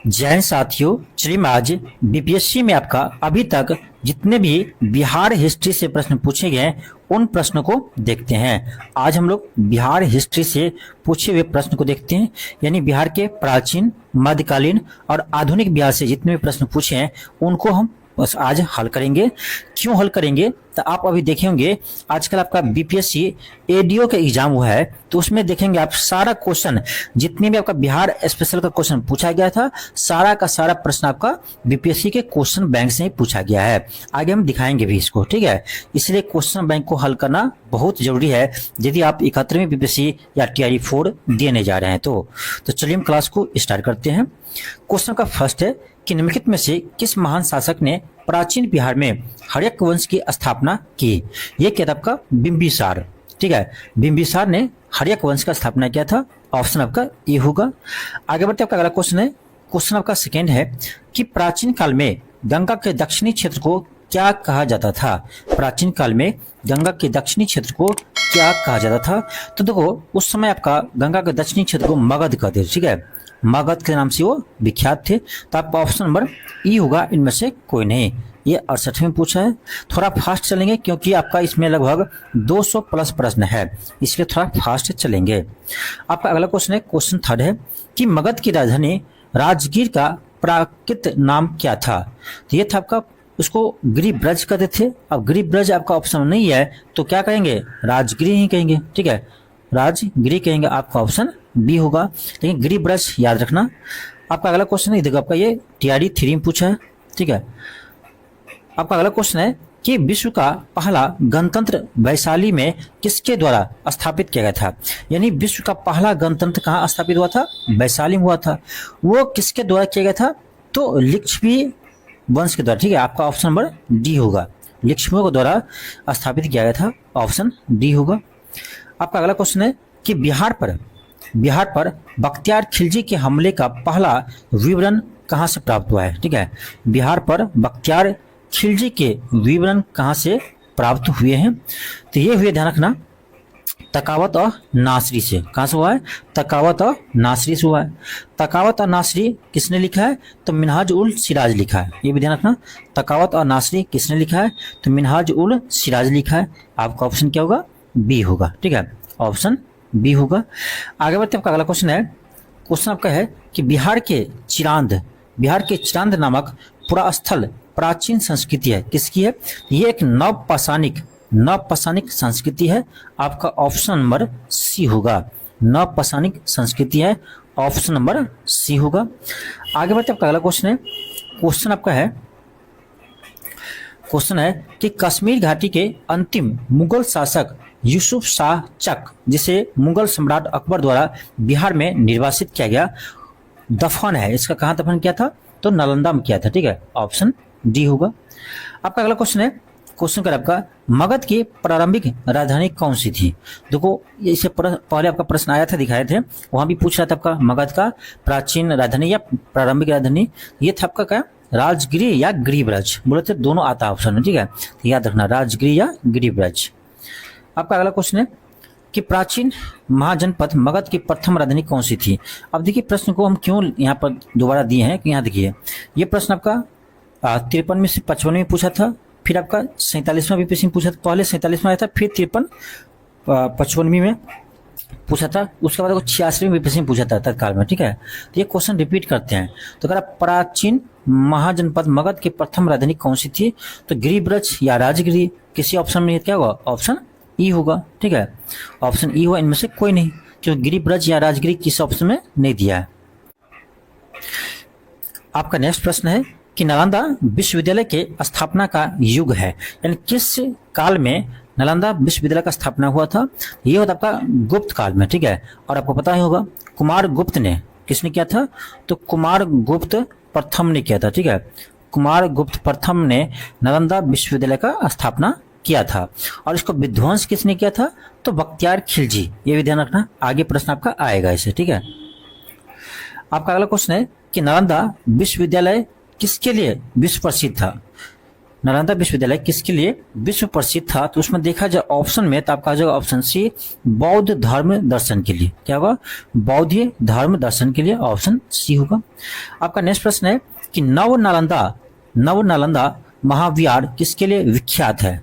जय हिंद साथियों। चलिए आज बीपीएससी में आपका अभी तक जितने भी बिहार हिस्ट्री से प्रश्न पूछे गए हैं उन प्रश्नों को देखते हैं। आज हम लोग बिहार हिस्ट्री से पूछे हुए प्रश्न को देखते हैं, यानी बिहार के प्राचीन, मध्यकालीन और आधुनिक बिहार से जितने भी प्रश्न पूछे हैं उनको हम बस आज हल करेंगे। क्यों हल करेंगे तो आप अभी देखेंगे आजकल आपका बीपीएससी एडीओ का एग्जाम हुआ है तो उसमें देखेंगे आप सारा क्वेश्चन जितने भी आपका बिहार स्पेशल का क्वेश्चन पूछा गया था सारा का सारा प्रश्न आपका बीपीएससी के क्वेश्चन बैंक से ही पूछा गया है। आगे हम दिखाएंगे भी इसको, ठीक है। इसलिए क्वेश्चन बैंक को हल करना बहुत जरूरी है यदि आप 71वीं बीपीएससी या टीआरई 4 देने जा रहे हैं तो चलिए हम क्लास को स्टार्ट करते हैं। क्वेश्चन का फर्स्ट है कि निम्नलिखित में से किस महान शासक ने प्राचीन बिहार में हर्यक वंश की स्थापना की। यह क्या था आपका बिंबिसार, ठीक है। बिंबिसार ने हर्यक वंश का स्थापना किया था। ऑप्शन आपका ए होगा। आगे बढ़ते आपका अगला क्वेश्चन है, क्वेश्चन आपका सेकेंड है कि प्राचीन काल में गंगा के दक्षिणी क्षेत्र को क्या कहा जाता था। प्राचीन काल में गंगा के दक्षिणी क्षेत्र को क्या कहा जाता था। तो देखो उस समय आपका गंगा के दक्षिणी क्षेत्र को मगध कहते थे, ठीक है। मगध के नाम से वो विख्यात थे। तो आपका ऑप्शन नंबर ई होगा, इनमें से कोई नहीं। ये 68 में पूछा है। थोड़ा फास्ट चलेंगे क्योंकि आपका इसमें लगभग 200 प्लस प्रश्न है, इसलिए थोड़ा फास्ट चलेंगे। आपका अगला क्वेश्चन है, क्वेश्चन थर्ड है कि मगध की राजधानी राजगीर का प्राकृत नाम क्या था। तो ये था आपका, उसको गिरिब्रज कहते थे। अब गिरिब्रज आपका ऑप्शन नहीं है तो क्या कहेंगे, राजगिरी ही कहेंगे, ठीक है। राजगिरी कहेंगे, आपका ऑप्शन बी होगा। लेकिन गिरिब्रज याद रखना। आपका अगला क्वेश्चन है, देखो आपका ये टीआरई 3 में पूछा है, ठीक है। आपका अगला क्वेश्चन है कि विश्व का पहला गणतंत्र वैशाली में किसके द्वारा स्थापित किया गया था। यानी विश्व का पहला गणतंत्र कहाँ स्थापित हुआ था, वैशाली में हुआ था। वो किसके द्वारा किया गया था, तो लिच्छवी वंश के द्वारा, ठीक है। आपका ऑप्शन नंबर डी होगा, लिच्छवियों के द्वारा स्थापित किया गया था। ऑप्शन डी होगा। आपका अगला क्वेश्चन है कि बिहार पर बख्तियार खिलजी के हमले का पहला विवरण कहाँ से प्राप्त हुआ है, ठीक है। बिहार पर बख्तियार खिलजी के विवरण कहाँ से प्राप्त हुए हैं। तो ये हुए, ध्यान रखना, तकावत और नासरी से। कहाँ से हुआ है, तकावत और नासरी से हुआ है। तकावत और नासरी किसने लिखा है, तो मिनहाज उल सिराज लिखा है। ये भी ध्यान रखना, तकावत और नासरी किसने लिखा है, तो मिनहाज उल सिराज लिखा है। आपका ऑप्शन क्या होगा, बी होगा, ठीक है। ऑप्शन बी होगा। आगे बढ़ते आपका अगला क्वेश्चन है, क्वेश्चन आपका है कि बिहार के चिरांद नामक पुरास्थल प्राचीन संस्कृति है, किसकी है। ये एक नवपाषाणिक संस्कृति है। आपका ऑप्शन नंबर सी होगा, नवपाषाणिक संस्कृति है। ऑप्शन नंबर सी होगा। आगे बढ़ते आपका अगला क्वेश्चन है, क्वेश्चन है कि कश्मीर घाटी के अंतिम मुगल शासक यूसुफ शाह चक, जिसे मुगल सम्राट अकबर द्वारा बिहार में निर्वासित किया गया, दफन है। इसका कहाँ दफन किया था, तो नालंदा में किया था, ठीक है। ऑप्शन डी होगा। आपका अगला क्वेश्चन है, क्वेश्चन कर आपका मगध की प्रारंभिक राजधानी कौन सी थी। देखो इससे पहले आपका प्रश्न आया था, दिखाए थे, वहां भी पूछ रहा था आपका मगध का प्राचीन राजधानी या प्रारंभिक राजधानी। ये था आपका क्या, राजगिरी या गिरिब्रज, बोले थे दोनों आता है ऑप्शन में, ठीक है। तो याद रखना, राजगिरी या गिरिब्रज। आपका अगला क्वेश्चन है कि प्राचीन महाजनपद मगध की प्रथम राजधानी कौन सी थी। अब देखिए प्रश्न को हम क्यों यहाँ पर दोबारा दिए हैं कि यहाँ देखिए ये प्रश्न आपका 53 में से 55 में पूछा था, फिर आपका 47वां बीपीएससी में पूछा था। पहले 47वां आया था, फिर 53 55 में पूछा था, उसके बाद 86वें बीपीएससी में पूछा था तत्काल में, ठीक है। तो ये क्वेश्चन रिपीट करते हैं। तो अगर आप प्राचीन महाजनपद मगध की प्रथम राजधानी कौन सी थी, तो गिरिब्रज या राजगिरी, किसी ऑप्शन में क्या होगा, ऑप्शन ई होगा, ठीक है। ऑप्शन ई हुआ, इनमें से कोई नहीं, क्योंकि गिरिब्रज या राजगिरी किस ऑप्शन में नहीं दिया है। आपका नेक्स्ट प्रश्न है कि नालंदा विश्वविद्यालय के स्थापना का युग है, यानी किस काल में नालंदा विश्वविद्यालय का स्थापना हुआ था। ये होता आपका गुप्त काल में, ठीक है। और आपको पता ही होगा कुमार गुप्त ने, किसने किया था, तो कुमार गुप्त प्रथम ने किया था, ठीक है। कुमार गुप्त प्रथम ने नालंदा विश्वविद्यालय का स्थापना किया था। और इसको विध्वंस किसने किया था, तो बख्तियार खिलजी। ये भी ध्यान रखना, आगे प्रश्न आपका आएगा इसे, ठीक है। आपका अगला क्वेश्चन है कि नालंदा विश्वविद्यालय किसके लिए विश्व प्रसिद्ध था। नालंदा विश्वविद्यालय किसके लिए विश्व प्रसिद्ध था? तो उसमें देखा जाए ऑप्शन में तो आपका आ जाएगा ऑप्शन सी, बौद्ध धर्म दर्शन के लिए। क्या होगा? बौद्ध धर्म दर्शन के लिए, ऑप्शन सी होगा। आपका नेक्स्ट प्रश्न है कि नव नालंदा महाविहार किसके लिए विख्यात है?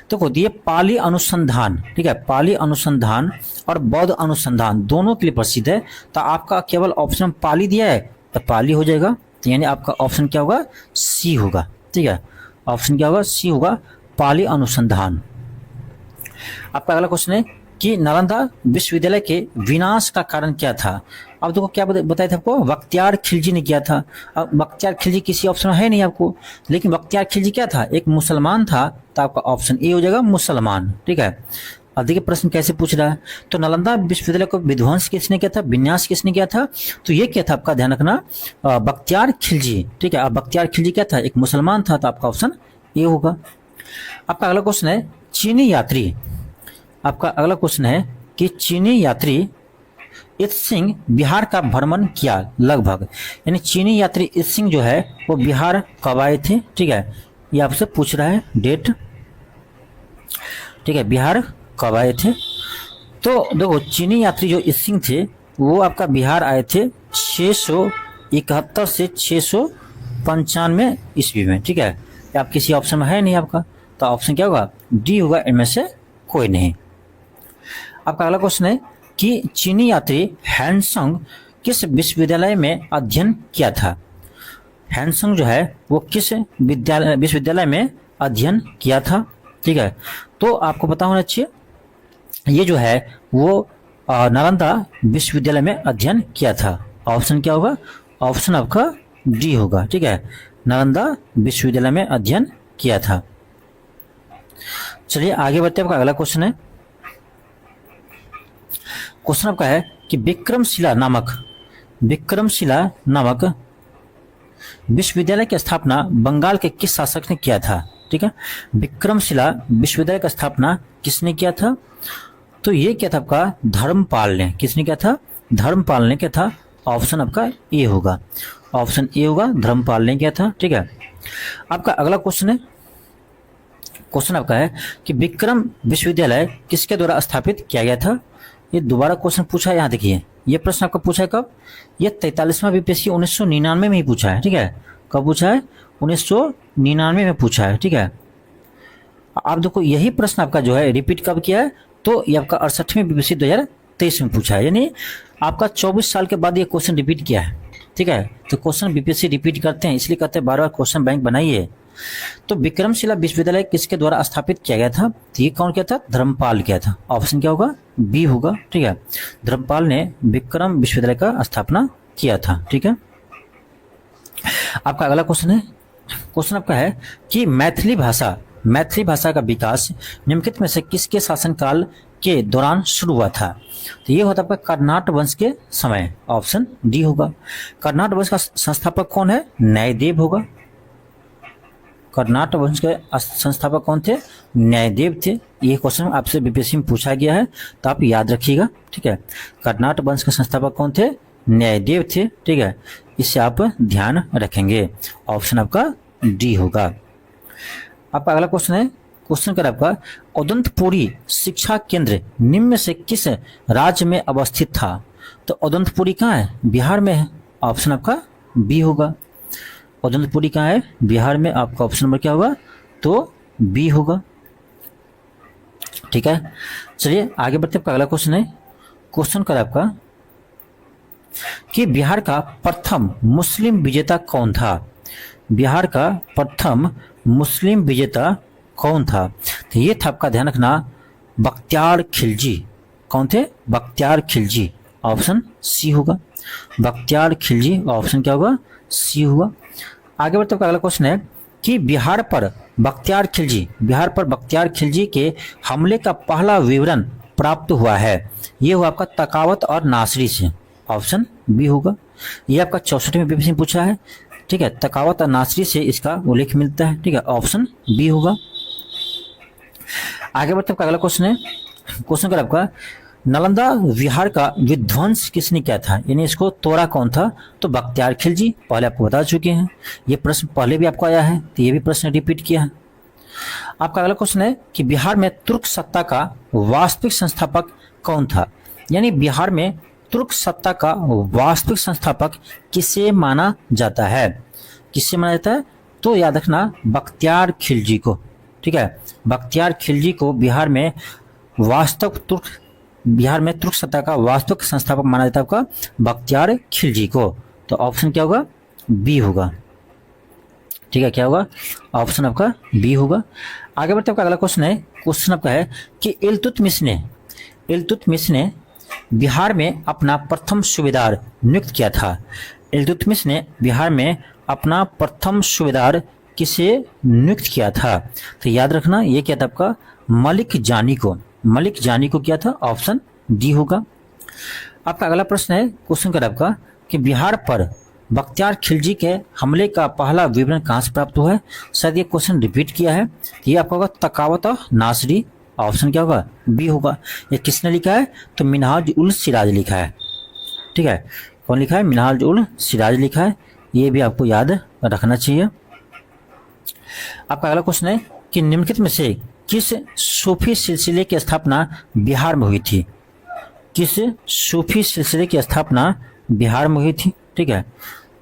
तो ये पाली अनुसंधान, ठीक है, पाली अनुसंधान और बौद्ध अनुसंधान दोनों के लिए प्रसिद्ध है। तो आपका केवल ऑप्शन पाली दिया है तो पाली हो जाएगा, तो यानी आपका ऑप्शन क्या होगा? सी होगा। ठीक है, ऑप्शन क्या होगा? सी होगा, पाली अनुसंधान। आपका अगला क्वेश्चन है कि नालंदा विश्वविद्यालय के विनाश का कारण क्या था? अब देखो क्या बताया था आपको, बख्तियार खिलजी ने किया था। अब बख्तियार खिलजी किसी ऑप्शन में है नहीं आपको, लेकिन बख्तियार खिलजी क्या था? एक मुसलमान था, तो आपका ऑप्शन ए हो जाएगा, मुसलमान। ठीक है, अब देखिए प्रश्न कैसे पूछ रहा है। तो नालंदा विश्वविद्यालय को विध्वंस किसने किया था, विन्यास किसने किया था? तो ये क्या था आपका, ध्यान रखना, बख्तियार खिलजी। ठीक है, अब बख्तियार खिलजी क्या था? एक मुसलमान था, तो आपका ऑप्शन ए होगा। आपका अगला क्वेश्चन है चीनी यात्री, आपका अगला क्वेश्चन है कि चीनी यात्री इत सिंह बिहार का भ्रमण किया लगभग, यानी चीनी यात्री इत सिंह जो है वो बिहार कब आए थे? ठीक है, ये आपसे पूछ रहा है डेट। ठीक है, बिहार कब आए थे? तो देखो चीनी यात्री जो इत सिंह थे वो आपका बिहार आए थे 671 से 695 ईस्वी में। ठीक है, आप किसी ऑप्शन में है नहीं आपका, तो ऑप्शन क्या होगा? डी होगा, इनमें से कोई नहीं। आपका अगला क्वेश्चन है कि चीनी यात्री हैंसंग किस विश्वविद्यालय में अध्ययन किया था? हैंसंग जो है वो किस विश्वविद्यालय में अध्ययन किया था? ठीक है, तो आपको पता होना चाहिए ये जो है वो नालंदा विश्वविद्यालय में अध्ययन किया था। ऑप्शन क्या होगा? ऑप्शन आपका डी होगा। ठीक है, नालंदा विश्वविद्यालय में अध्ययन किया था। चलिए आगे बढ़ते हैं। आपका अगला क्वेश्चन है, क्वेश्चन आपका है कि विक्रमशिला नामक विश्वविद्यालय की स्थापना बंगाल के किस शासक ने किया था? ठीक है, विक्रमशिला विश्वविद्यालय की स्थापना किसने किया था? तो ये क्या था आपका? धर्मपाल ने। किसने किया था? धर्मपाल ने किया था। ऑप्शन आपका ए होगा, ऑप्शन ए होगा, धर्मपाल ने किया था। ठीक है, आपका अगला क्वेश्चन है, क्वेश्चन आपका है कि विक्रम विश्वविद्यालय किसके द्वारा स्थापित किया गया था? ये दोबारा क्वेश्चन पूछा है, यहाँ देखिए ये प्रश्न आपका पूछा है कब? ये 43वां बीपीएससी 1999 में ही पूछा है। ठीक है, कब पूछा है? 1999 में पूछा है। ठीक है, आप देखो यही प्रश्न आपका जो है रिपीट कब किया है? तो ये आपका 68वें बीपीएससी 2023 में पूछा है, यानी आपका 24 साल के बाद ये क्वेश्चन रिपीट किया है। ठीक है, तो क्वेश्चन बीपीएससी रिपीट करते हैं, इसलिए कहते हैं बार बार क्वेश्चन बैंक बनाइए। तो विक्रमशिला विश्वविद्यालय किसके द्वारा स्थापित किया गया था? तो ये कौन किया था? धर्मपाल किया था। ऑप्शन क्या होगा? बी होगा। ठीक है, धर्मपाल ने विक्रम विश्वविद्यालय का स्थापना किया था। ठीक है, आपका अगला क्वेश्चन है, क्वेश्चन आपका है कि मैथिली भाषा का विकास निम्नलिखित में से किसके शासनकाल के दौरान शुरू हुआ था? तो ये होता है आपका कर्नाट वंश के समय। ऑप्शन डी होगा। कर्नाट वंश का संस्थापक कौन है? न्यायदेव होगा। कर्नाट वंश के संस्थापक कौन थे? न्यायदेव थे। ये क्वेश्चन आपसे बीपीएससी में पूछा गया है, तो आप याद रखिएगा। ठीक है, कर्नाट वंश के संस्थापक कौन थे? न्यायदेव थे। ठीक है, इससे आप ध्यान रखेंगे। ऑप्शन आपका डी होगा। आपका अगला क्वेश्चन है, क्वेश्चन कर आपका उदंतपुरी शिक्षा केंद्र निम्न में से किस राज्य में अवस्थित था? तो उदंतपुरी कहाँ है? बिहार में है। ऑप्शन आपका बी होगा। उदंतपुरी कहाँ है? बिहार में। आपका ऑप्शन नंबर क्या होगा? तो बी होगा। ठीक है, चलिए आगे बढ़ते। आपका अगला क्वेश्चन है, क्वेश्चन कर आपका कि बिहार का प्रथम मुस्लिम विजेता कौन था? बिहार का प्रथम मुस्लिम विजेता कौन था? तो ये था आपका, ध्यान रखना, बख्तियार खिलजी। कौन थे? बख्तियार खिलजी। ऑप्शन सी होगा, बख्तियार खिलजी। ऑप्शन क्या होगा? सी होगा। आगे बढ़ते अगला क्वेश्चन है कि बिहार पर बख्तियार खिलजी के हमले का पहला विवरण प्राप्त हुआ है। ये हुआ आपका तकावत और नासरी से। ऑप्शन बी होगा। ये आपका 64वें बीपीएससी में पूछा है। ठीक है, तकावत और नासरी से इसका उल्लेख मिलता है। ठीक है, ऑप्शन बी होगा। आगे बढ़ते आपका अगला क्वेश्चन है, क्वेश्चन कर आपका नालंदा विहार का विध्वंस किसने किया था? यानी इसको तोड़ा कौन था? तो बख्तियार खिलजी। पहले आपको बता चुके हैं, ये प्रश्न पहले भी आपको आया है, तो ये भी प्रश्न रिपीट किया है। आपका अगला क्वेश्चन है कि बिहार में तुर्क सत्ता का वास्तविक संस्थापक कौन था। यानी बिहार में तुर्क सत्ता का वास्तविक संस्थापक किसे माना जाता है, किसे माना जाता है? तो याद रखना बख्तियार खिलजी को। ठीक है, बख्तियार खिलजी को बिहार में तुर्क सत्ता का वास्तविक संस्थापक माना जाता है आपका बख्तियार खिलजी को। तो ऑप्शन क्या होगा? बी होगा। ठीक है, क्या होगा? ऑप्शन आपका बी होगा। आगे बढ़ते आपका अगला क्वेश्चन है, क्वेश्चन आपका है कि इल्तुतमिश ने बिहार में अपना प्रथम सूबेदार नियुक्त किया था। इल्तुतमिश ने बिहार में अपना प्रथम सूबेदार किसे नियुक्त किया था? तो याद रखना ये क्या था आपका? मलिक जानी को। मलिक जानी को किया था, ऑप्शन डी होगा। आपका अगला प्रश्न है, क्वेश्चन का आपका कि बिहार पर बख्तियार खिलजी के हमले का पहला विवरण कहाँ से प्राप्त हुआ है? शायद ये क्वेश्चन रिपीट किया है। ये आपका होगा तकावत नासरी, ऑप्शन क्या होगा? बी होगा। ये किसने लिखा है? तो मिनहाज उल सिराज लिखा है। ठीक है, कौन लिखा है? मिनहाज उल सिराज लिखा है। ये भी आपको याद रखना चाहिए। आपका अगला क्वेश्चन है कि निम्नलिखित में से किस सूफी सिलसिले की स्थापना बिहार में हुई थी? किस सूफी सिलसिले की स्थापना बिहार में हुई थी? ठीक है,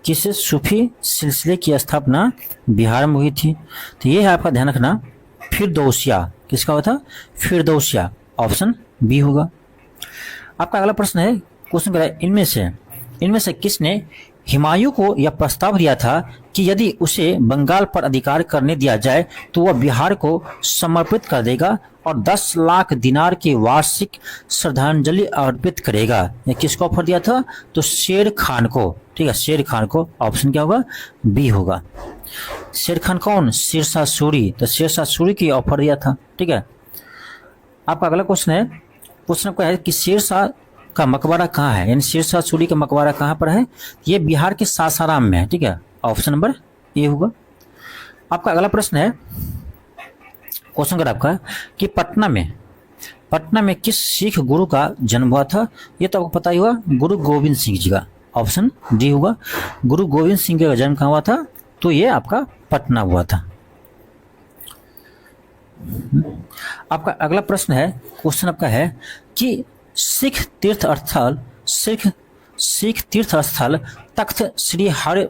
किस सूफी सिलसिले की स्थापना बिहार में हुई थी? तो ये है आपका ध्यान रखना फिरदौसिया। किसका हुआ था? फिरदौसिया, ऑप्शन बी होगा। आपका अगला प्रश्न है, क्वेश्चन कर इनमें से किसने हुमायूं को यह प्रस्ताव दिया था कि यदि उसे बंगाल पर अधिकार करने दिया जाए तो वह बिहार को समर्पित कर देगा और 10 लाख दिनार की वार्षिक श्रद्धांजलि अर्पित करेगा? यह किसको ऑफर दिया था? तो शेर खान को। ठीक है, शेर खान को, ऑप्शन क्या होगा? बी होगा। शेर खान कौन? शेरशाह सूरी। तो शेरशाह सूरी की ऑफर दिया था। ठीक है, आपका अगला क्वेश्चन है, क्वेश्चन आपका है कि शेरशाह का मकबरा कहाँ है? यानी शेरशाह सूरी का मकबरा कहाँ पर है? ये बिहार के सासाराम में है। ठीक है, ऑप्शन नंबर ए होगा। आपका अगला प्रश्न है, क्वेश्चन कर आपका कि पटना में किस सिख गुरु का जन्म हुआ था? ये तो आपको पता ही हुआ, गुरु गोविंद सिंह जी का, ऑप्शन डी होगा। गुरु गोविंद सिंह का जन्म कहाँ हुआ था? तो ये आपका पटना हुआ था। आपका अगला प्रश्न है, क्वेश्चन आपका है कि सिख तीर्थ स्थल तख्त श्री हर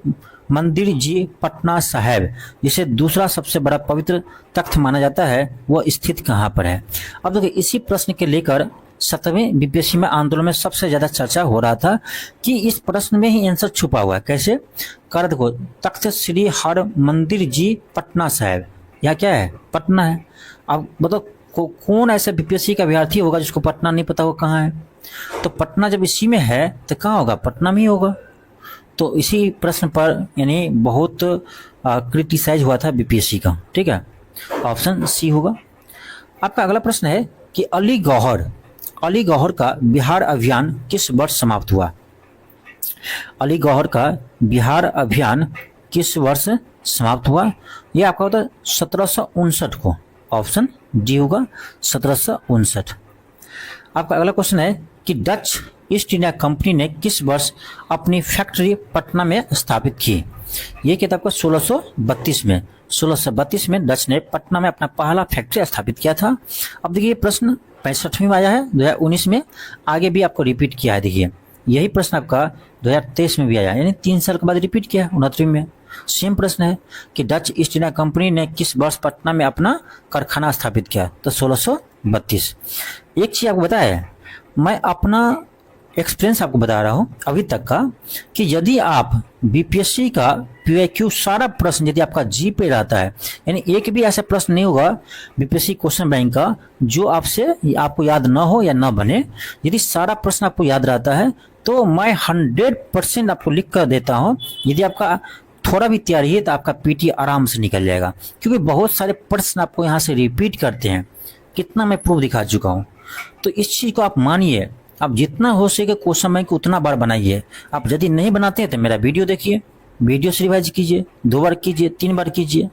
मंदिर जी पटना साहिब, जिसे दूसरा सबसे बड़ा पवित्र तख्त माना जाता है, वह स्थित कहाँ पर है? अब देखिए, इसी प्रश्न के लेकर 7वें बीपीएससी में आंदोलन में सबसे ज्यादा चर्चा हो रहा था कि इस प्रश्न में ही आंसर छुपा हुआ है। कैसे? कर देखो, तख्त श्री हर मंदिर जी पटना साहिब, यह क्या है? पटना है। अब बताओ कौन ऐसा बीपीएससी का अभ्यर्थी होगा जिसको पटना नहीं पता होगा कहाँ है? तो पटना जब इसी में है तो कहाँ होगा? पटना में ही होगा। तो इसी प्रश्न पर यानी बहुत क्रिटिसाइज हुआ था बीपीएससी का। ठीक है, ऑप्शन सी होगा। आपका अगला प्रश्न है कि अली गौहर का बिहार अभियान किस वर्ष समाप्त हुआ? अली गौहर का बिहार अभियान किस वर्ष समाप्त हुआ? यह आपका होता है 1759 को, ऑप्शन डी होगा 1759। आपका अगला क्वेश्चन है कि डच ईस्ट इंडिया कंपनी ने किस वर्ष अपनी फैक्ट्री पटना में स्थापित की? ये किताब का 1632 में डच ने पटना में अपना पहला फैक्ट्री स्थापित किया था। अब देखिए, प्रश्न 65 में आया है, 2019 में, आगे भी आपको रिपीट किया है। देखिए, यही प्रश्न आपका 2023 में भी आया, यानी 3 साल के बाद रिपीट किया, 69 में सेम प्रश्न है कि डच ईस्ट इंडिया कंपनी ने किस वर्ष पटना में अपना कारखाना स्थापित किया? तो 1632। एक चीज आपको बताया, मैं अपना एक्सपीरियंस आपको बता रहा हूं अभी तक का, कि यदि आप बीपीएससी का पीवाईक्यू सारा प्रश्न यदि आपका जी पे रहता है, यानी एक भी ऐसा प्रश्न नहीं होगा बीपीएससी क्वेश्चन बैंक का जो आपको याद ना हो या ना बने। यदि सारा प्रश्न आपको याद रहता है तो मैं 100% आपको लिख कर देता हूं। यदि आपका थोड़ा भी तैयारी है तो आपका पीटी आराम से निकल जाएगा, क्योंकि बहुत सारे प्रश्न आपको यहाँ से रिपीट करते हैं। कितना मैं प्रूफ दिखा चुका हूँ। तो इस चीज को आप मानिए, आप जितना हो सके क्वेश्चन बैंक उतना बार बनाइए। आप यदि नहीं बनाते हैं तो मेरा वीडियो देखिए, वीडियो से रिवाइज कीजिए, 2 बार कीजिए, 3 बार कीजिए,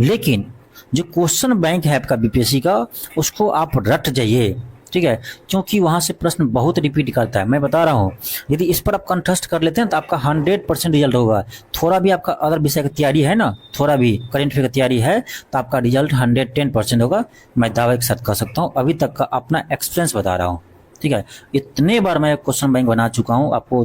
लेकिन जो क्वेश्चन बैंक है आपका बीपीएससी का उसको आप रट जाइए। ठीक ठीक है, क्योंकि वहां से प्रश्न बहुत रिपीट करता है। मैं बता रहा हूँ, यदि इस पर आप कंटेस्ट कर लेते हैं तो आपका 100% रिजल्ट होगा। थोड़ा भी आपका अदर विषय की तैयारी है ना, थोड़ा भी करंट अफेयर की तैयारी है, तो आपका रिजल्ट 110% होगा। मैं दावे के साथ कह सकता हूँ, अभी तक का अपना एक्सपीरियंस बता रहा हूँ। ठीक है, इतने बार मैं क्वेश्चन बैंक बना चुका हूँ, आपको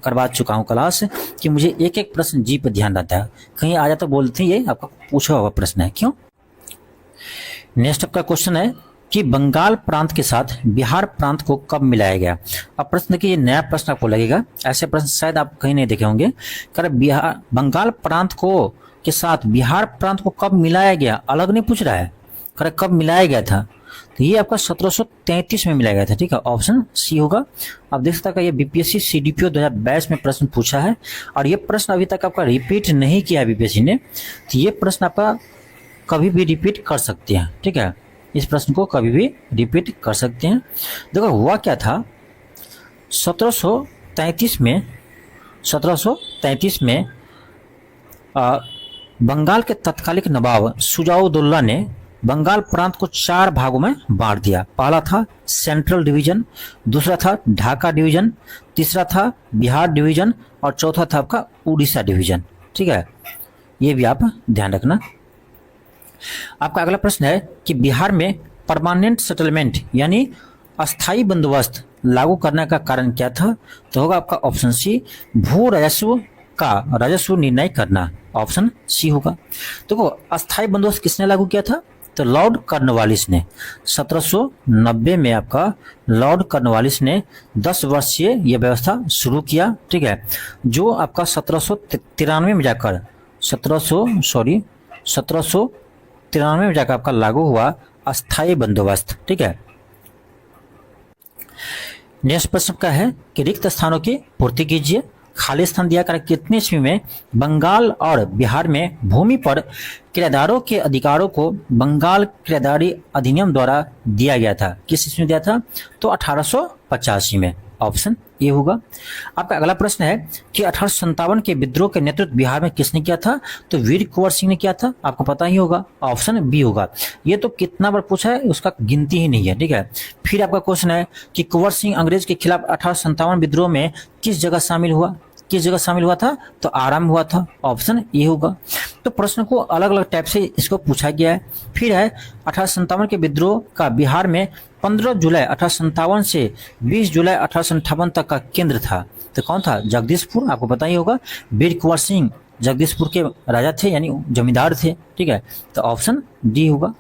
करवा चुका हूँ क्लास, कि मुझे एक एक प्रश्न जी पे ध्यान रहता है। कहीं आ जाता बोलते ये आपका पूछा हुआ प्रश्न है, क्यों। नेक्स्ट आपका क्वेश्चन है कि बंगाल प्रांत के साथ बिहार प्रांत को कब मिलाया गया। अब प्रश्न देखिए, ये नया प्रश्न आपको लगेगा, ऐसे प्रश्न शायद आप कहीं नहीं देखे होंगे। कर बिहार बंगाल प्रांत को के साथ बिहार प्रांत को कब मिलाया गया, अलग नहीं पूछ रहा है, कर कब मिलाया गया था। तो ये आपका 1733 में मिलाया गया था। ठीक है, ऑप्शन सी होगा। आप देख सकते हैं, ये बीपीएससी सीडीपीओ 2022 में प्रश्न पूछा है, और ये प्रश्न अभी तक आपका रिपीट नहीं किया है बीपीएससी ने। तो ये प्रश्न आपका कभी भी रिपीट कर सकते हैं। ठीक है, इस प्रश्न को कभी भी रिपीट कर सकते हैं। देखो हुआ क्या था, 1733 में बंगाल के तत्कालिक नवाब सुजाउद्दौला ने बंगाल प्रांत को 4 भागों में बांट दिया। पहला था सेंट्रल डिवीजन, दूसरा था ढाका डिवीजन, तीसरा था बिहार डिवीजन, और चौथा था आपका उड़ीसा डिवीजन। ठीक है, ये भी आप ध्यान रखना। आपका अगला प्रश्न है कि बिहार में परमानेंट सेटलमेंट यानी अस्थायी बंदोबस्त लागू करने का कारण क्या था। तो होगा आपका ऑप्शन सी, भू राजस्व का राजस्व निर्णय करना। ऑप्शन सी होगा। देखो अस्थायी बंदोबस्त किसने लागू किया था, तो लॉर्ड कॉर्नवालिस ने 1790 में आपका लॉर्ड कॉर्नवालिस ने 10 वर्षीय यह व्यवस्था शुरू किया। ठीक है, जो आपका 1793 में जाकर 1793 में जाकर आपका लागू हुआ अस्थायी बंदोबस्त। ठीक है, नेक्स्ट प्रश्न का है कि रिक्त स्थानों की पूर्ति कीजिए। खाली स्थान दिया कर कितने ईस्वी में बंगाल और बिहार में भूमि पर किराएदारों के अधिकारों को बंगाल किराएदारी अधिनियम द्वारा दिया गया था। किस ईस्वी में दिया था, तो 1885 में। ऑप्शन ए होगा। आपका अगला प्रश्न है कि 1857 के विद्रोह के नेतृत्व बिहार में किसने किया था, तो वीर कुंवर सिंह ने किया था। आपको पता ही होगा, ऑप्शन बी होगा। ये तो कितना बार पूछा है उसका गिनती ही नहीं है। ठीक है, फिर आपका क्वेश्चन है कि कुंवर सिंह अंग्रेज के खिलाफ 1857 विद्रोह में किस जगह शामिल हुआ, किस जगह शामिल हुआ था, तो आराम हुआ था। ऑप्शन ए होगा। तो प्रश्न को अलग अलग टाइप से इसको पूछा गया है। फिर है 1857 के विद्रोह का बिहार में 15 जुलाई 1857 से 20 जुलाई 1858 तक का केंद्र था। तो कौन था, जगदीशपुर। आपको पता ही होगा, वीर कुंवर सिंह जगदीशपुर के राजा थे, यानी जमींदार थे। ठीक है, तो ऑप्शन डी होगा।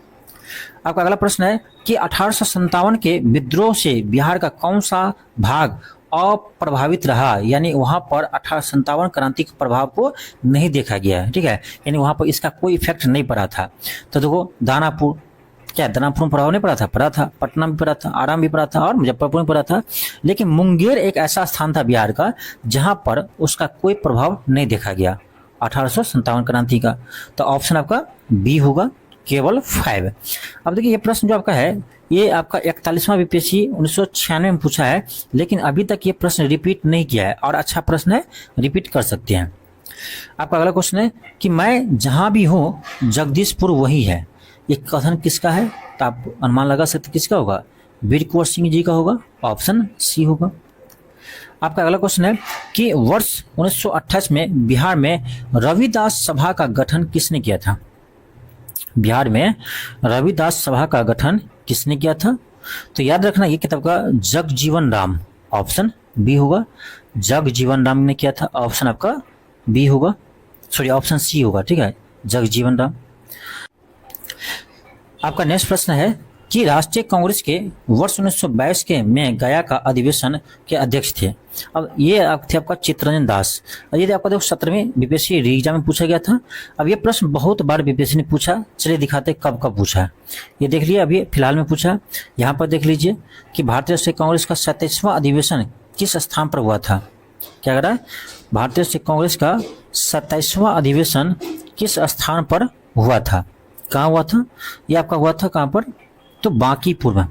आपका अगला प्रश्न है कि 1857 के विद्रोह से बिहार का कौन सा भाग अप्रभावित रहा, यानी वहां पर 1857 क्रांति के प्रभाव को नहीं देखा गया है। ठीक है, यानी वहां पर इसका कोई इफेक्ट नहीं पड़ा था। तो देखो दानापुर, क्या दानापुर में प्रभाव नहीं पड़ा था, पड़ा था। पटना भी पड़ा था, आराम भी पड़ा था, और मुजफ्फरपुर में पड़ा था। लेकिन मुंगेर एक ऐसा स्थान था बिहार का जहां पर उसका कोई प्रभाव नहीं देखा गया 1857 क्रांति का। तो ऑप्शन आपका बी होगा, केवल 5। अब देखिए ये प्रश्न जो आपका है, ये आपका 41वां बीपीएससी 1996 में पूछा है, लेकिन अभी तक ये प्रश्न रिपीट नहीं किया है, और अच्छा प्रश्न है, रिपीट कर सकते हैं। आपका अगला क्वेश्चन है कि मैं जहां भी हूं जगदीशपुर वही है। ये कथन किसका है, तो आप अनुमान लगा सकते किसका होगा, वीर कुंवर सिंह जी का होगा। ऑप्शन सी होगा। आपका अगला क्वेश्चन है कि वर्ष 1928 में बिहार में रविदास सभा का गठन किसने किया था। बिहार में रविदास सभा का गठन किसने किया था, तो याद रखना ये किताब का जगजीवन राम। ऑप्शन बी होगा, जगजीवन राम ने किया था। ऑप्शन आपका बी होगा, सॉरी ऑप्शन सी होगा। ठीक है, जगजीवन राम। आपका नेक्स्ट प्रश्न है कि राष्ट्रीय कांग्रेस के वर्ष 1922 के में गया का अधिवेशन के अध्यक्ष थे। अब ये थे आपका चित्तरंजन दास। ये आपका देखो 17वें बीपीएससी एग्जाम में पूछा गया था। अब ये प्रश्न बहुत बार बीपीएससी ने पूछा, चलिए दिखाते कब कब पूछा। ये देख लिया, अभी फिलहाल में पूछा। यहाँ पर देख लीजिए कि भारतीय राष्ट्रीय कांग्रेस का 27वां अधिवेशन किस स्थान पर हुआ था। क्या कह रहा है, भारतीय राष्ट्रीय कांग्रेस का 27वां अधिवेशन किस स्थान पर हुआ था, कहाँ हुआ था। ये आपका हुआ था कहाँ पर, तो बांकीपुर में,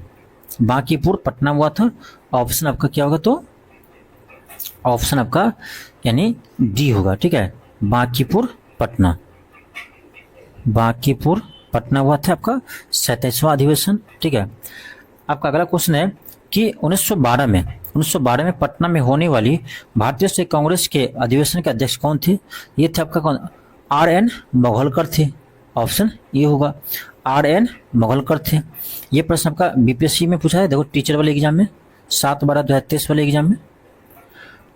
बांकीपुर पटना हुआ था। ऑप्शन आपका क्या होगा, तो ऑप्शन आपका यानी डी होगा। ठीक है, बांकीपुर पटना, बांकीपुर पटना हुआ था आपका 27वां अधिवेशन। ठीक है, आपका अगला क्वेश्चन है कि 1912 में पटना में होने वाली भारतीय स्टेट कांग्रेस के अधिवेशन के अध्यक्ष कौन थे? ये थे आपका कौन? RN मोगलकर थे। ऑप्शन ये होगा, RN मोगलकर थे। ये प्रश्न आपका बीपीएससी में पूछा है, देखो टीचर वाले एग्जाम में 7/12/2023 वाले एग्जाम में।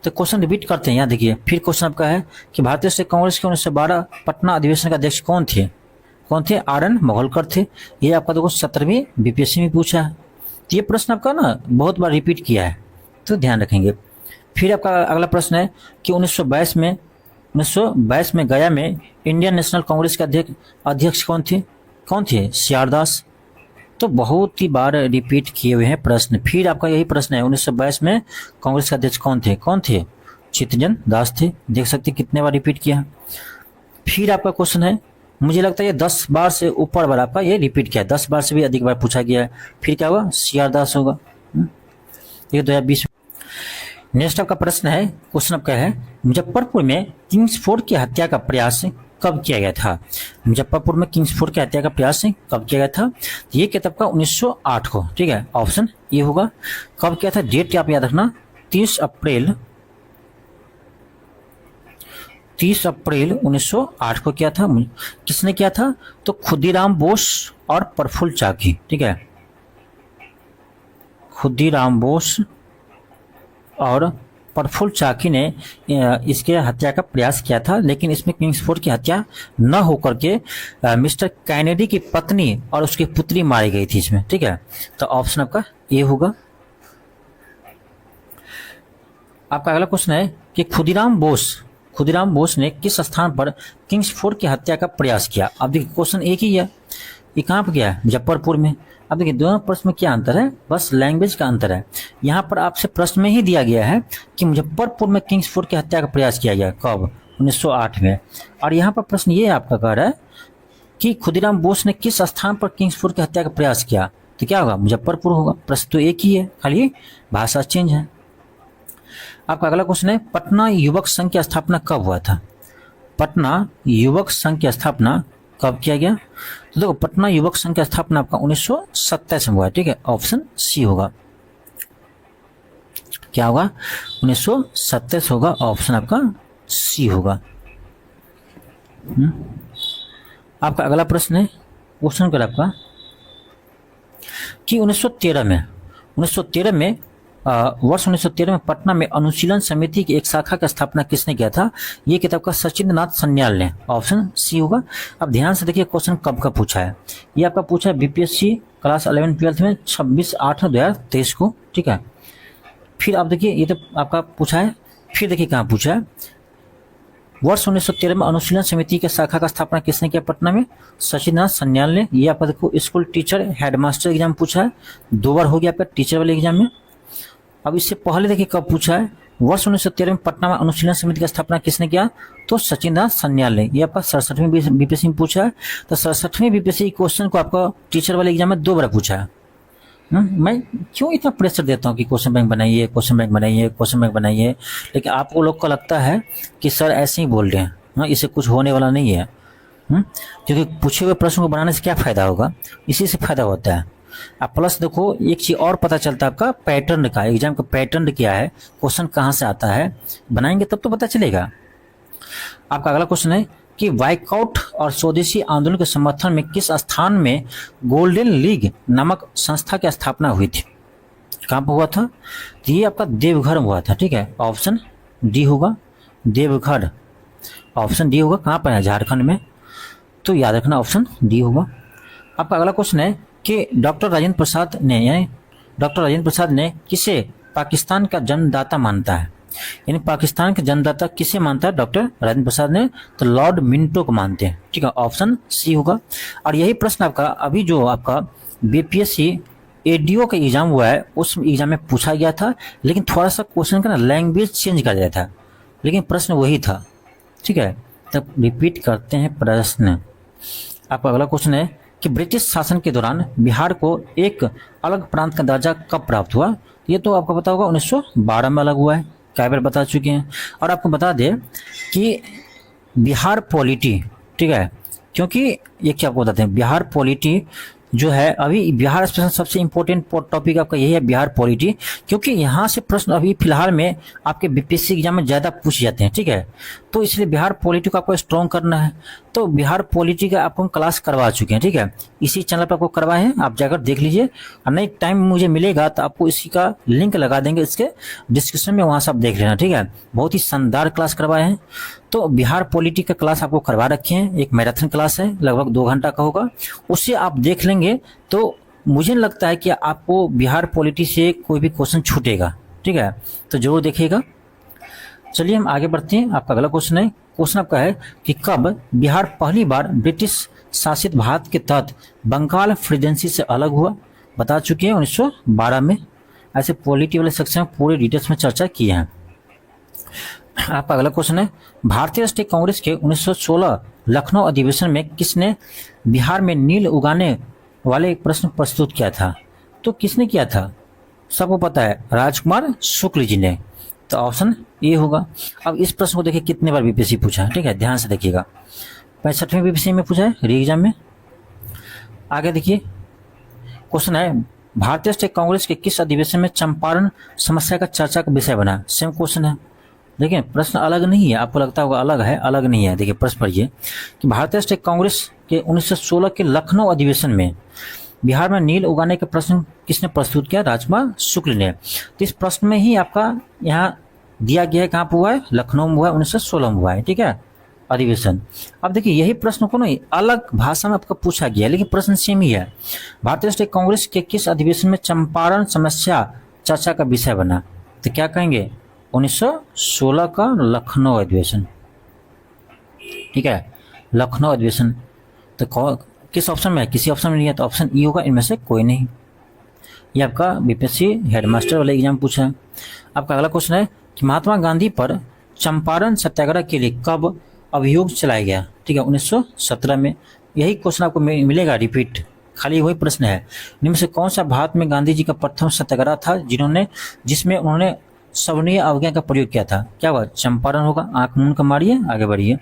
तो क्वेश्चन रिपीट करते हैं, यहाँ देखिए फिर क्वेश्चन आपका है कि भारतीय स्टेट कांग्रेस के 1912 पटना अधिवेशन का अध्यक्ष कौन थे? RN मोगलकर थे। ये आपका देखो 17वीं बीपीएससी में पूछा है। तो ये प्रश्न आपका ना बहुत बार रिपीट किया है, तो ध्यान रखेंगे। फिर आपका अगला प्रश्न है कि 1922 में गया में इंडियन नेशनल कांग्रेस के अध्यक्ष कौन थे? CR दास। तो बहुत ही बार रिपीट किए हुए हैं प्रश्न। फिर आपका यही प्रश्न है, 1922 में कांग्रेस के अध्यक्ष कौन थे? चित्तरंजन दास थे। देख सकते हैं कितने बार रिपीट किया। फिर आपका क्वेश्चन है, मुझे लगता है ये 10 बार से ऊपर बार आपका ये रिपीट किया है, 10 बार से भी अधिक बार पूछा गया है। फिर क्या होगा? CR दास होगा। ये 2020। नेक्स्ट आपका प्रश्न है, क्वेश्चन आपका है मुजफ्फरपुर में किंग्सफोर्ड की हत्या का प्रयास कब किया गया था? मुजफ्फरपुर में किंग्सफोर्ड की हत्या का प्रयास कब किया गया था? ये किया था आपका 1908 को। ठीक है, ऑप्शन ये होगा। कब किया था? डेट आप याद रखना, 30 अप्रैल 1908 को किया था। किसने किया था? तो खुदीराम बोस और प्रफुल्ल चाकी। ठीक है, खुदीराम बोस और प्रफुल्ल चाकी ने इसके हत्या का प्रयास किया था, लेकिन इसमें किंग्सफोर्ड की हत्या न होकर के मिस्टर कैनेडी की पत्नी और उसकी पुत्री मारी गई थी इसमें। ठीक है, तो ऑप्शन आपका ये होगा। आपका अगला क्वेश्चन है कि खुदीराम बोस ने किस स्थान पर किंग्सफोर्ड की हत्या का प्रयास किया? अब देखिए क्वेश्चन एक ही है, ये कहाँ पर गया है? मुजफ्फरपुर में। अब देखिए दोनों प्रश्न में क्या अंतर है? बस लैंग्वेज का अंतर है। यहाँ पर आपसे प्रश्न में ही दिया गया है कि मुजफ्फरपुर में किंग्सफोर्ड की हत्या का प्रयास किया गया कब? 1908 में। और यहाँ पर प्रश्न ये आपका कह रहा है कि खुदीराम बोस ने किस स्थान पर किंग्सफोर्ड की हत्या का प्रयास किया, तो क्या होगा? मुजफ्फरपुर होगा। प्रश्न तो एक ही है, खाली भाषा चेंज है। आपका अगला क्वेश्चन है, पटना युवक संघ की स्थापना कब हुआ था? पटना युवक संघ की स्थापना कब किया गया? तो देखो पटना युवक संघ की स्थापना आपका 1927 में हुआ है। ठीक है, ऑप्शन सी होगा। क्या होगा? 1927 होगा। ऑप्शन आपका सी होगा। आपका अगला प्रश्न है, क्वेश्चन कर आपका कि 1913 में वर्ष 1913 में पटना में अनुशीलन समिति की एक शाखा की स्थापना किसने किया था? ये किताब का सचिंद्रनाथ सन्याल ने। ऑप्शन सी होगा। अब ध्यान से देखिए क्वेश्चन कब का पूछा है। ये आपका पूछा है बीपीएससी क्लास 11-12 में 26/8/2023 को। ठीक है, फिर आप देखिए ये तो आपका पूछा है। फिर देखिए कहाँ पूछा है, वर्ष 1913 में अनुशीलन समिति के शाखा का स्थापना किसने किया पटना में? सचिंद्रनाथ सन्याल ने। ये आपका देखो स्कूल टीचर हेडमास्टर एग्जाम पूछा है, 2 बार हो गया आपका टीचर वाले एग्जाम में। अब इससे पहले देखिए कब पूछा है, वर्ष 1913 में पटना में अनुशीलन समिति की स्थापना किसने किया? तो सचिंद्रनाथ सन्याल ने। ये आपका 67वीं बीपीएससी में पूछा है। तो 67वीं बीपीएससी क्वेश्चन को आपका टीचर वाले एग्जाम में 2 बार पूछा है। मैं क्यों इतना प्रेशर देता हूँ कि क्वेश्चन बैंक बनाइए, लेकिन आपको लोग को लगता है कि सर ऐसे ही बोल रहे हैं, इससे कुछ होने वाला नहीं है। क्योंकि पूछे हुए प्रश्न को बनाने से क्या फायदा होगा? इसी से फायदा होता है। अब प्लस देखो एक चीज और पता चलता है आपका पैटर्न का, एग्जाम का पैटर्न क्या है, क्वेश्चन कहाँ से आता है, बनाएंगे तब तो पता चलेगा। आपका अगला क्वेश्चन है कि बाइकआउट और स्वदेशी आंदोलन के समर्थन में किस स्थान में गोल्डन लीग नामक संस्था की स्थापना हुई थी? कहाँ पर हुआ था? तो ये आपका देवघर में हुआ था। ठीक है, ऑप्शन डी होगा, देवघर। ऑप्शन डी होगा। कहाँ पर है? झारखंड में। तो याद रखना ऑप्शन डी होगा। आपका अगला क्वेश्चन है कि डॉक्टर राजेंद्र प्रसाद ने किसे पाकिस्तान का जन्मदाता मानता है? यानी पाकिस्तान के जन्मदाता किसे मानता है डॉक्टर राजेंद्र प्रसाद ने? तो लॉर्ड मिंटो को मानते हैं। ठीक है, ऑप्शन सी होगा। और यही प्रश्न आपका अभी जो आपका बीपीएससी एडीओ का एग्जाम हुआ है उस एग्जाम में पूछा गया था, लेकिन थोड़ा सा क्वेश्चन का ना लैंग्वेज चेंज कर दिया था, लेकिन प्रश्न वही था। ठीक है, तब रिपीट करते हैं प्रश्न। आपका अगला क्वेश्चन है कि ब्रिटिश शासन के दौरान बिहार को एक अलग प्रांत का दर्जा कब प्राप्त हुआ? ये तो आपको पता होगा 1912 में अलग हुआ है, कई बार बता चुके हैं। और आपको बता दें कि बिहार पॉलिटी, ठीक है, क्योंकि ये क्या आपको बताते हैं, बिहार पॉलिटी जो है अभी बिहार स्पेशल सबसे इम्पोर्टेंट टॉपिक आपका यही है, बिहार पॉलिटी, क्योंकि यहाँ से प्रश्न अभी फिलहाल में आपके बीपीएससी एग्जाम में ज़्यादा पूछ जाते हैं, ठीक है। तो इसलिए बिहार पॉलिटी को आपको स्ट्रॉन्ग करना है। तो बिहार पॉलिटी का आपको हम क्लास करवा चुके हैं, ठीक है, इसी चैनल पर आपको करवाए हैं, आप जाकर देख लीजिए। और नहीं टाइम मुझे मिलेगा तो आपको इसी का लिंक लगा देंगे इसके डिस्क्रिप्शन में, वहाँ से आप देख लेना, ठीक है। बहुत ही शानदार क्लास करवाए हैं। तो बिहार पॉलिटी का क्लास आपको करवा रखे हैं, एक मैराथन क्लास है, लगभग 2 घंटा का होगा, उससे आप देख लेंगे तो मुझे लगता है कि आपको बिहार पॉलिटी से कोई भी क्वेश्चन छूटेगा, ठीक है। तो जरूर देखिएगा। चलिए हम आगे बढ़ते हैं। आपका अगला क्वेश्चन है, क्वेश्चन आपका है कि कब बिहार पहली बार ब्रिटिश शासित भारत के तहत बंगाल प्रेसिडेंसी से अलग हुआ? बता चुके हैं 1912 में। ऐसे पॉलिटी वाले सेक्शन में पूरे डिटेल्स में चर्चा की है। आपका अगला क्वेश्चन है, भारतीय राष्ट्रीय कांग्रेस के 1916 लखनऊ अधिवेशन में किसने बिहार में नील उगाने वाले एक प्रश्न प्रस्तुत किया था? तो किसने किया था? सबको पता है, राजकुमार शुक्ल जी ने। तो ऑप्शन ए होगा। अब इस प्रश्न को देखिए कितने बार बीपीएससी पूछा है, ठीक है, ध्यान से देखिएगा। 65वें बीपीएससी में पूछा है, री एग्जाम में। आगे देखिए क्वेश्चन है, भारतीय राष्ट्रीय कांग्रेस के किस अधिवेशन में चंपारण समस्या का चर्चा का विषय बना? सेम क्वेश्चन है। देखिए प्रश्न अलग नहीं है, आपको लगता होगा अलग है, अलग नहीं है। देखिए प्रश्न पढ़िए कि भारतीय राष्ट्रीय कांग्रेस के 1916 के लखनऊ अधिवेशन में बिहार में नील उगाने का प्रश्न किसने प्रस्तुत किया? राजकुमार शुक्ल ने। तो इस प्रश्न में ही आपका यहाँ दिया गया है, कहाँ पर हुआ है? लखनऊ में हुआ है, 1916 में हुआ है, ठीक है, अधिवेशन। अब देखिए यही प्रश्न को ना अलग भाषा में आपका पूछा गया है, लेकिन प्रश्न सेम ही है। भारतीय राष्ट्रीय कांग्रेस के किस अधिवेशन में चंपारण समस्या चर्चा का विषय बना? तो क्या कहेंगे? 1916 का लखनऊ अधिवेशन, ठीक है, लखनऊ अधिवेशन। तो किस ऑप्शन में है? किसी ऑप्शन में नहीं है, तो ऑप्शन ई होगा, इनमें से कोई नहीं। ये आपका बीपीएससी हेडमास्टर वाला एग्जाम पूछा है। आपका अगला क्वेश्चन है कि महात्मा गांधी पर चंपारण सत्याग्रह के लिए कब अभियोग चलाया गया? ठीक है, 1917 में। यही क्वेश्चन आपको मिलेगा रिपीट, खाली वही प्रश्न है। इनमें से कौन सा भारत में गांधी जी का प्रथम सत्याग्रह था जिसमें उन्होंने सवर्णीय अवज्ञा का प्रयोग किया था? क्या हुआ? चंपारण होगा। आंख मूंद कर मारिए, आगे बढ़िए।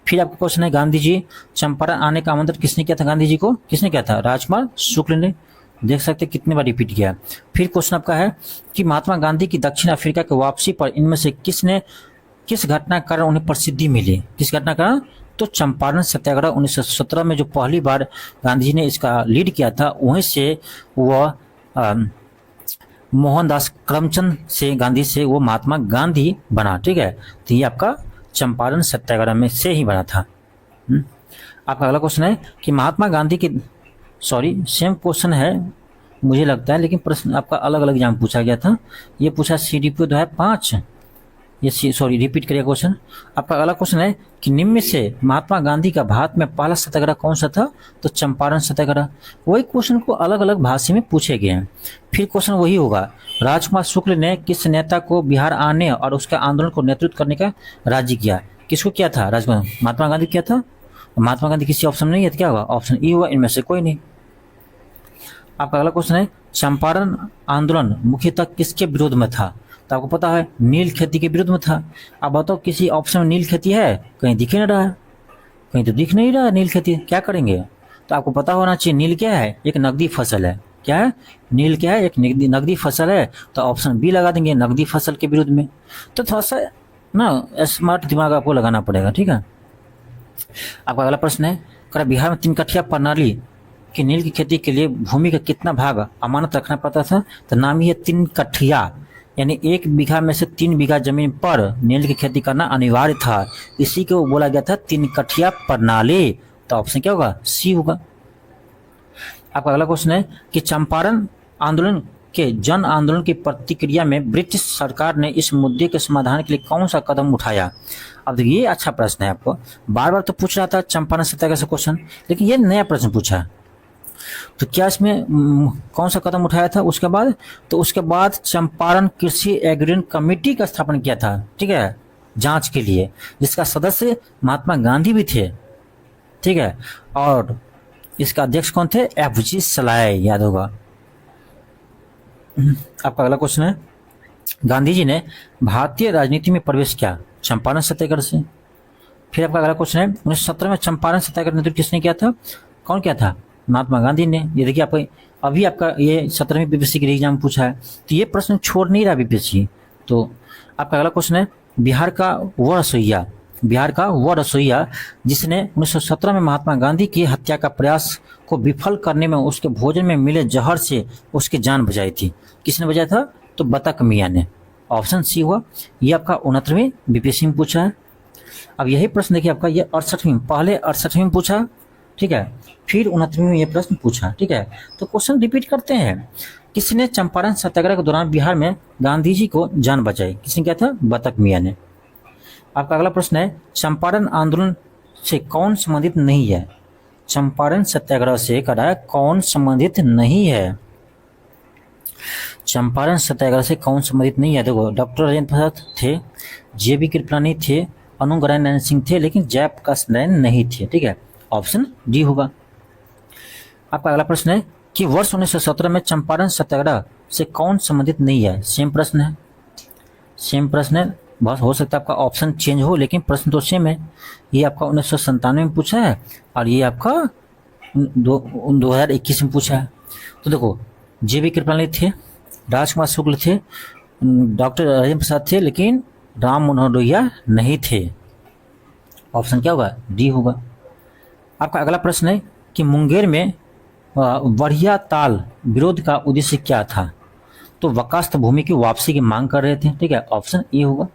फिर आपका क्वेश्चन है, गांधी जी चंपारण आने का आमंत्रण किसने किया था? गांधी जी को किसने किया था? राजकुमार शुक्ल ने। देख सकते हैं कितने बार रिपीट किया। फिर क्वेश्चन आपका है कि महात्मा गांधी की दक्षिण अफ्रीका की वापसी पर इनमें से किस घटना के कारण उन्हें प्रसिद्धि मिली? किस घटना का? तो चंपारण सत्याग्रह 1917 में जो पहली बार गांधी जी ने इसका लीड किया था, वहीं से वह मोहनदास करमचंद से गांधी से वो महात्मा गांधी बना, ठीक है। तो ये आपका चंपारण सत्याग्रह में से ही बना था। आपका अगला क्वेश्चन है कि महात्मा गांधी की सेम क्वेश्चन है मुझे लगता है, लेकिन प्रश्न आपका अलग अलग एग्जाम पूछा गया था। ये पूछा CDPO 2005, ये रिपीट करिए क्वेश्चन। आपका अगला क्वेश्चन है कि निम्न में से महात्मा गांधी का भारत में पहला सत्याग्रह कौन सा था? तो चंपारण सत्याग्रह। वही क्वेश्चन को अलग अलग भाषा में पूछे गए हैं। फिर क्वेश्चन वही होगा, राजकुमार शुक्ल ने किस नेता को बिहार आने और उसके आंदोलन को नेतृत्व करने का राज्य किया? किसको किया था? राजकुमार, महात्मा गांधी किया था। महात्मा गांधी किसी ऑप्शन में नहीं है, तो क्या होगा? ऑप्शन ई होगा, इनमें से कोई नहीं। आपका अगला क्वेश्चन है, चंपारण आंदोलन मुख्यतः किसके विरोध में था? तो आपको पता है नील खेती के विरुद्ध में था। अब बताओ किसी ऑप्शन में नील खेती है? कहीं दिख नहीं रहा है, कहीं तो दिख नहीं रहा है नील खेती। क्या करेंगे? तो आपको पता होना चाहिए नील क्या है? एक नकदी फसल है। क्या है? नील क्या है? एक नकदी फसल है। तो ऑप्शन बी लगा देंगे, नकदी फसल के विरुद्ध में। तो थोड़ा सा ना स्मार्ट दिमाग आपको लगाना पड़ेगा, ठीक है। आपका अगला प्रश्न है, क्या बिहार में 3 कठिया प्रणाली की नील की खेती के लिए भूमि का कितना भाग अमानत रखना पड़ता था? तो नाम ही है 3 कठिया, यानी 1 बीघा में से 3 बीघा जमीन पर नील की खेती करना अनिवार्य था। इसी को बोला गया था 3 कठिया प्रणाली। तो ऑप्शन क्या होगा? सी होगा। आपका अगला क्वेश्चन है कि चंपारण आंदोलन के जन आंदोलन की प्रतिक्रिया में ब्रिटिश सरकार ने इस मुद्दे के समाधान के लिए कौन सा कदम उठाया? अब देखिए ये अच्छा प्रश्न है, आपको बार बार तो पूछ रहा था चंपारण सत्याग्रह से क्वेश्चन, लेकिन ये नया प्रश्न पूछा। तो क्या इसमें कौन सा कदम उठाया था? उसके बाद चंपारण कृषि एग्रीन कमेटी का स्थापना किया था, ठीक है, जांच के लिए, जिसका सदस्य महात्मा गांधी भी थे, ठीक है। और इसका अध्यक्ष कौन थे? FG सलाय, याद होगा। आपका अगला क्वेश्चन है, गांधी जी ने भारतीय राजनीति में प्रवेश किया चंपारण सत्याग्रह से। फिर आपका अगला क्वेश्चन है, 1917 में चंपारण सत्याग्रह नेतृत्व किसने किया था? कौन किया था? महात्मा गांधी ने। ये देखिए आपका अभी आपका ये 17वीं बीपीएससी के एग्जाम पूछा है, तो ये प्रश्न छोड़ नहीं रहा बीपीएससी। तो आपका अगला क्वेश्चन है, बिहार का वह रसोइया जिसने 1917 में महात्मा गांधी की हत्या का प्रयास को विफल करने में उसके भोजन में मिले जहर से उसकी जान बचाई थी, किसने बचाया था? तो बतख मियाँ ने। ऑप्शन सी हुआ। ये आपका 69वीं बीपीएससी में पूछा है। अब यही प्रश्न देखिए आपका ये 68वीं, पहले 68वीं में पूछा, ठीक है, फिर 69वीं में ये प्रश्न पूछा, ठीक है। तो क्वेश्चन रिपीट करते हैं। किसने चंपारण सत्याग्रह के दौरान बिहार में गांधी जी को जान बचाई? किसने किया था? बतख मियाँ ने। आपका अगला प्रश्न है, चंपारण आंदोलन से कौन संबंधित नहीं है? चंपारण सत्याग्रह से करा कौन संबंधित नहीं है? चंपारण सत्याग्रह से कौन संबंधित नहीं है? देखो, डॉक्टर राजेंद्र प्रसाद थे, जे.बी. कृपलानी थे, अनुग्रह नारायण सिंह थे, लेकिन जयप्रकाश नारायण नहीं थे, ठीक है। ऑप्शन डी होगा। आपका अगला प्रश्न है कि वर्ष 1917 में चंपारण सत्याग्रह से कौन संबंधित नहीं है? सेम प्रश्न है, बस हो सकता है आपका ऑप्शन चेंज हो, लेकिन प्रश्न तो सेम है। ये आपका 1997 में पूछा है और ये आपका 2021 में पूछा है। तो देखो, जे.बी. कृपलानी थे, राजकुमार शुक्ल थे, डॉक्टर राजेंद्र प्रसाद थे, लेकिन राम मनोहर लोहिया नहीं थे। ऑप्शन क्या होगा? डी होगा। आपका अगला प्रश्न है कि मुंगेर में बढ़िया ताल विरोध का उद्देश्य क्या था? तो वकास्त भूमि की वापसी की मांग कर रहे थे, ठीक है। ऑप्शन ए होगा।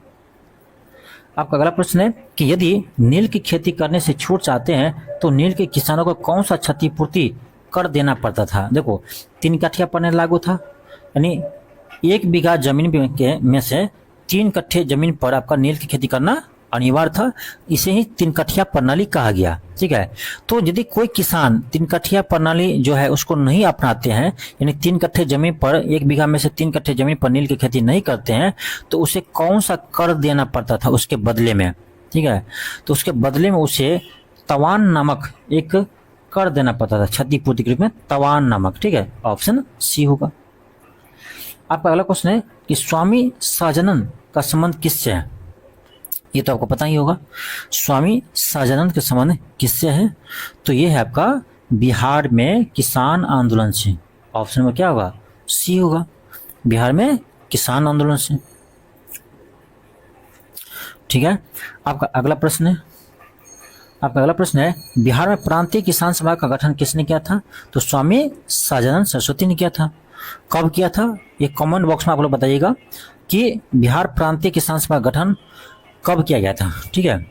आपका अगला प्रश्न है कि यदि नील की खेती करने से छूट चाहते हैं तो नील के किसानों को कौन सा क्षतिपूर्ति कर देना पड़ता था? देखो, 3 कट्ठा पड़ने लागू था, यानी 1 बीघा जमीन में से 3 कट्ठे जमीन पर आपका नील की खेती करना अनिवार्य था। इसे ही 3 कट्ठिया प्रणाली कहा गया, ठीक है। तो यदि कोई किसान 3 कट्ठिया प्रणाली जो है उसको नहीं अपनाते हैं, यानी 3 कट्ठे जमीन पर 1 बीघा में से 3 कट्ठे जमीन पर नील की खेती नहीं करते हैं, तो उसे कौन सा कर देना पड़ता था उसके बदले में, ठीक है। तो उसके बदले में उसे तवान नामक एक कर देना पड़ता था, क्षतिपूर्ति के रूप में तवान नामक, ठीक है। ऑप्शन सी होगा। आपका अगला क्वेश्चन है कि स्वामी सहजानंद का संबंध किससे है? ये तो आपको पता ही होगा, स्वामी सहजानंद के संबंध किससे है? तो ये है आपका बिहार में किसान आंदोलन से। ऑप्शन में क्या होगा? सी होगा, बिहार में किसान आंदोलन से, ठीक है। आपका अगला प्रश्न है, बिहार में प्रांतीय किसान सभा का गठन किसने किया था? तो स्वामी सहजानंद सरस्वती ने किया था। कब किया था? ये कमेंट बॉक्स में आप लोग बताइएगा कि बिहार प्रांतीय किसान सभा का गठन कब किया गया था, ठीक है।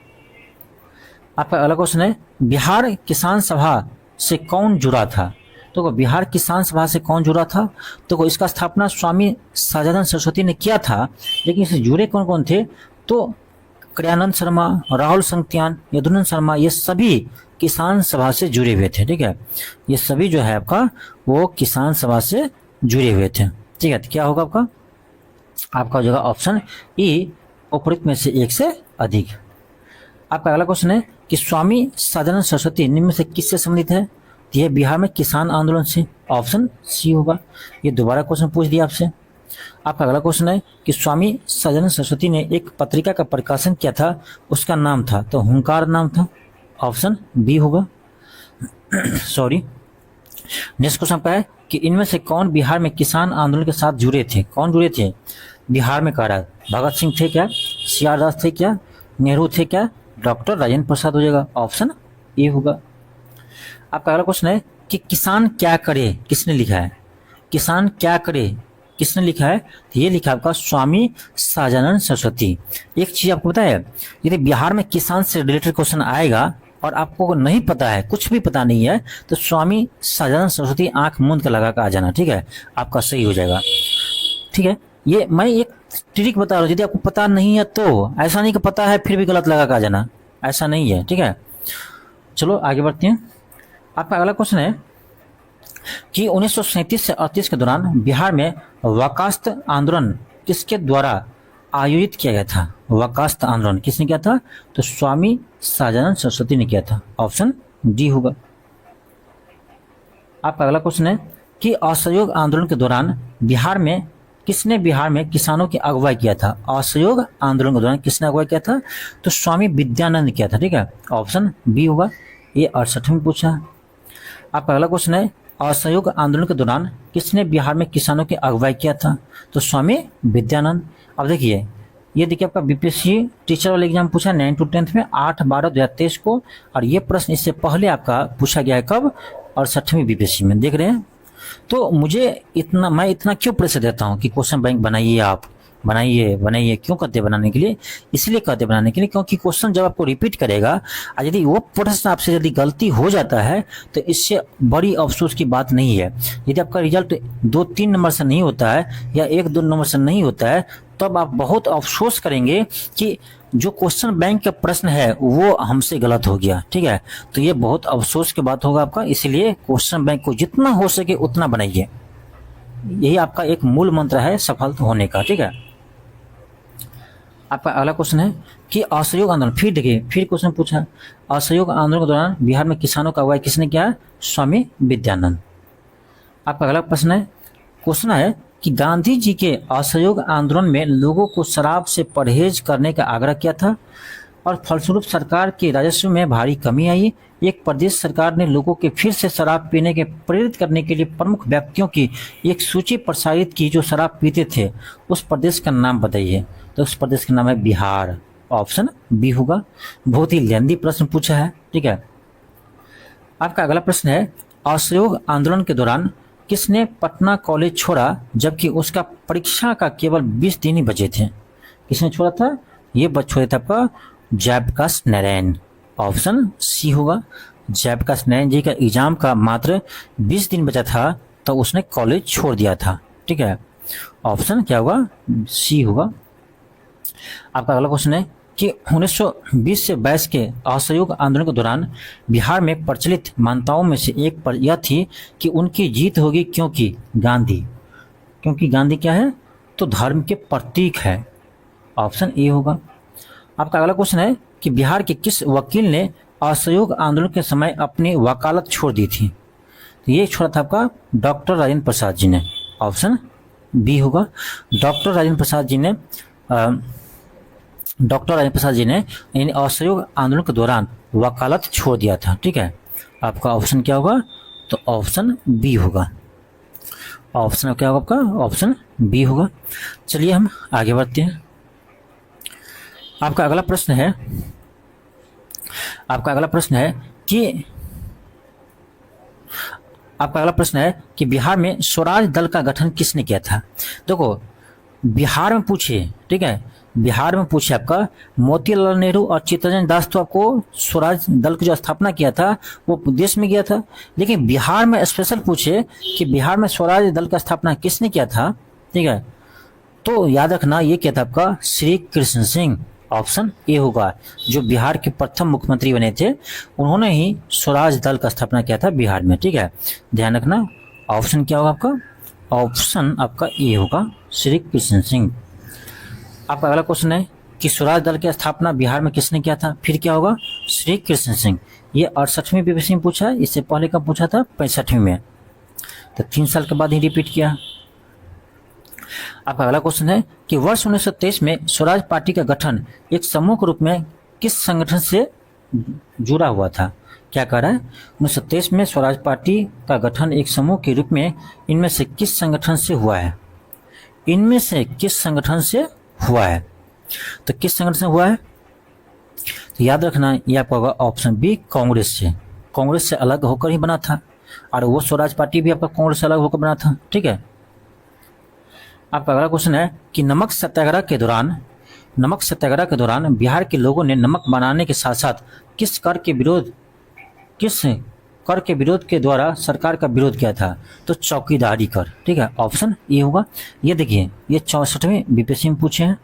आपका अगला क्वेश्चन है, बिहार किसान सभा से कौन जुड़ा था? तो बिहार किसान सभा से कौन जुड़ा था? तो इसका स्थापना स्वामी सहजानंद सरस्वती ने किया था, लेकिन इससे जुड़े कौन कौन थे? तो कृष्णानंद शर्मा, राहुल संगत्यान, यदुनंद शर्मा, ये सभी किसान सभा से जुड़े हुए थे, ठीक है। ये सभी जो है आपका वो किसान सभा से जुड़े हुए थे, ठीक है। तो क्या होगा आपका हो जाएगा ऑप्शन ई, उपरोक्त में से एक से अधिक। आपका अगला क्वेश्चन है कि स्वामी सहजानंद सरस्वती निम्न में से किससे संबंधित है? यह बिहार में किसान आंदोलन से। ऑप्शन सी होगा। ये दोबारा क्वेश्चन पूछ दिया आपसे। आपका अगला क्वेश्चन है कि स्वामी सहजानंद सरस्वती ने एक पत्रिका का प्रकाशन किया था, उसका नाम था, तो हुंकार नाम था। ऑप्शन बी होगा। सॉरी। नेक्स्ट क्वेश्चन आपका है कि इनमें से कौन बिहार में किसान आंदोलन के साथ जुड़े थे? कौन जुड़े थे बिहार में? कह रहा है भगत सिंह थे क्या, सी आर दास थे क्या, नेहरू थे क्या, डॉक्टर राजेंद्र प्रसाद हो जाएगा। ऑप्शन ए होगा। आपका अगला क्वेश्चन है कि किसान क्या करे किसने लिखा है? किसान क्या करे किसने लिखा है? तो ये लिखा आपका स्वामी सहजानंद सरस्वती। एक चीज आपको पता है, यदि बिहार में किसान से रिलेटेड क्वेश्चन आएगा और आपको नहीं पता है, कुछ भी पता नहीं है, तो स्वामी सहजानंद सरस्वती आंख मूंद कर लगा कर आ जाना, ठीक है, आपका सही हो जाएगा, ठीक है। ये मैं एक ट्रिक बता रहा हूँ, यदि आपको पता नहीं है तो ऐसा नहीं कि पता है फिर भी गलत लगा कर आ जाना, ऐसा नहीं है, ठीक है। चलो आगे बढ़ते हैं। आपका अगला क्वेश्चन है कि 1937 से 38 के दौरान बिहार में वकास्त आंदोलन किसके द्वारा आयोजित किया गया था? वकास्त आंदोलन किसने किया था? तो स्वामी सहजानंद सरस्वती ने किया था। ऑप्शन डी होगा। आपका अगला क्वेश्चन है कि असहयोग आंदोलन के दौरान बिहार में किसानों की अगुवाई किया था? असहयोग आंदोलन के दौरान किसने अगुवाई किया था? तो स्वामी विद्यानंद किया था, ठीक है। ऑप्शन बी होगा। ये 68 में पूछा है। आपका अगला क्वेश्चन है, असहयोग आंदोलन के दौरान किसने बिहार में किसानों की अगुवाई किया था? तो स्वामी विद्यानंद। अब देखिए, ये देखिए आपका बीपीएससी टीचर वाला एग्जाम पूछा 9 to 10 में 8/12/2023 को, और ये प्रश्न इससे पहले आपका पूछा गया है कब? 68वीं बीपीएससी में, देख रहे हैं। तो मैं इतना क्यों प्रेशर देता हूँ कि क्वेश्चन बैंक बनाइए, आप बनाइए बनाइए, क्यों कहते हैं बनाने के लिए? इसलिए कहते हैं बनाने के लिए क्योंकि क्वेश्चन जब आपको रिपीट करेगा और यदि वो प्रश्न आपसे यदि गलती हो जाता है तो इससे बड़ी अफसोस की बात नहीं है। यदि आपका रिजल्ट 2-3 नंबर से नहीं होता है या 1-2 नंबर से नहीं होता है, तब आप बहुत अफसोस करेंगे कि जो क्वेश्चन बैंक का प्रश्न है वो हमसे गलत हो गया। ठीक है, तो ये बहुत अफसोस की बात होगा आपका। इसलिए क्वेश्चन बैंक को जितना हो सके उतना बनाइए, यही आपका एक मूल मंत्र है सफल होने का। ठीक है, आपका अगला क्वेश्चन है कि असहयोग आंदोलन, फिर देखिए फिर क्वेश्चन पूछा, असहयोग आंदोलन के दौरान बिहार में किसानों का अगुवाई किसने किया? स्वामी विद्यानंद। आपका अगला प्रश्न है, क्वेश्चन है कि गांधी जी के असहयोग आंदोलन में लोगों को शराब से परहेज करने का आग्रह किया था और फलस्वरूप सरकार के राजस्व में भारी कमी आई। एक प्रदेश सरकार ने लोगों के फिर से शराब पीने के प्रेरित करने के लिए प्रमुख व्यक्तियों की एक सूची प्रसारित की जो शराब पीते थे। उस प्रदेश का नाम बताइए। तो उस प्रदेश का नाम है बिहार। ऑप्शन बी होगा। बहुत ही लेंदी प्रश्न पूछा है। ठीक है, आपका अगला प्रश्न है, असहयोग आंदोलन के दौरान किसने पटना कॉलेज छोड़ा जबकि उसका परीक्षा का केवल 20 दिन ही बचे थे? किसने छोड़ा था? ये छोड़ा था आपका जयप्रकाश नारायण। ऑप्शन सी होगा। जयप्रकाश नारायण जी का एग्जाम का मात्र 20 दिन बचा था तो उसने कॉलेज छोड़ दिया था। ठीक है, ऑप्शन क्या होगा? सी होगा। आपका अगला क्वेश्चन है कि 1920 से 22 के असहयोग आंदोलन के दौरान बिहार में प्रचलित मान्यताओं में से एक पर यह थी कि उनकी जीत होगी क्योंकि गांधी क्या है? तो धर्म के प्रतीक है। ऑप्शन ए होगा। आपका अगला क्वेश्चन है कि बिहार के किस वकील ने असहयोग आंदोलन के समय अपनी वकालत छोड़ दी थी? तो ये छोड़ा था आपका डॉक्टर राजेंद्र प्रसाद जी ने। ऑप्शन बी होगा। डॉक्टर राजेंद्र प्रसाद जी ने इन असहयोग आंदोलन के दौरान वकालत छोड़ दिया था। ठीक है, आपका ऑप्शन क्या होगा? तो ऑप्शन बी होगा। ऑप्शन क्या होगा आपका? ऑप्शन बी होगा। चलिए हम आगे बढ़ते हैं। आपका अगला प्रश्न है कि बिहार में स्वराज दल का गठन किसने किया था? देखो, बिहार में पूछे, ठीक है, बिहार में पूछे आपका मोतीलाल नेहरू और चित्तरंजन दास, तो आपको स्वराज दल की जो स्थापना किया था वो देश में किया था। लेकिन बिहार में स्पेशल पूछे कि बिहार में स्वराज दल का स्थापना किसने किया था, ठीक है, तो याद रखना ये क्या था आपका? श्री कृष्ण सिंह। ऑप्शन ए होगा। जो बिहार के प्रथम मुख्यमंत्री बने थे उन्होंने ही स्वराज दल का स्थापना किया था बिहार में। ठीक है, ध्यान रखना। ऑप्शन क्या होगा आपका? ऑप्शन आपका ए होगा, श्री कृष्ण सिंह। आपका अगला क्वेश्चन है कि स्वराज दल की स्थापना बिहार में किसने किया था? फिर क्या होगा? श्री कृष्ण सिंह। ये 68वीं बीपीएससी में पूछा है। इससे पहले कब पूछा था? 65वीं में। तो 3 साल के बाद ही रिपीट किया। आपका अगला क्वेश्चन है कि वर्ष 1923 में स्वराज पार्टी का गठन एक समूह के रूप में किस संगठन से जुड़ा हुआ था? क्या कह रहा है? 1923 में स्वराज पार्टी का गठन एक समूह के रूप में इनमें से किस संगठन से हुआ है? इनमें से किस संगठन से हुआ है? तो किस संगठन से हुआ है? तो याद रखना ये आपका होगा ऑप्शन बी, कांग्रेस से। कांग्रेस से अलग होकर ही बना था और वो स्वराज पार्टी भी आपका कांग्रेस से अलग होकर बना था। ठीक है, आपका अगला क्वेश्चन है कि नमक सत्याग्रह के दौरान बिहार के लोगों ने नमक बनाने के साथ साथ किस कर के विरोध के द्वारा सरकार का विरोध किया था? तो चौकीदारी कर। ठीक है, ऑप्शन ए होगा। ये देखिए, ये 64वें बीपीएससी में पूछे हैं।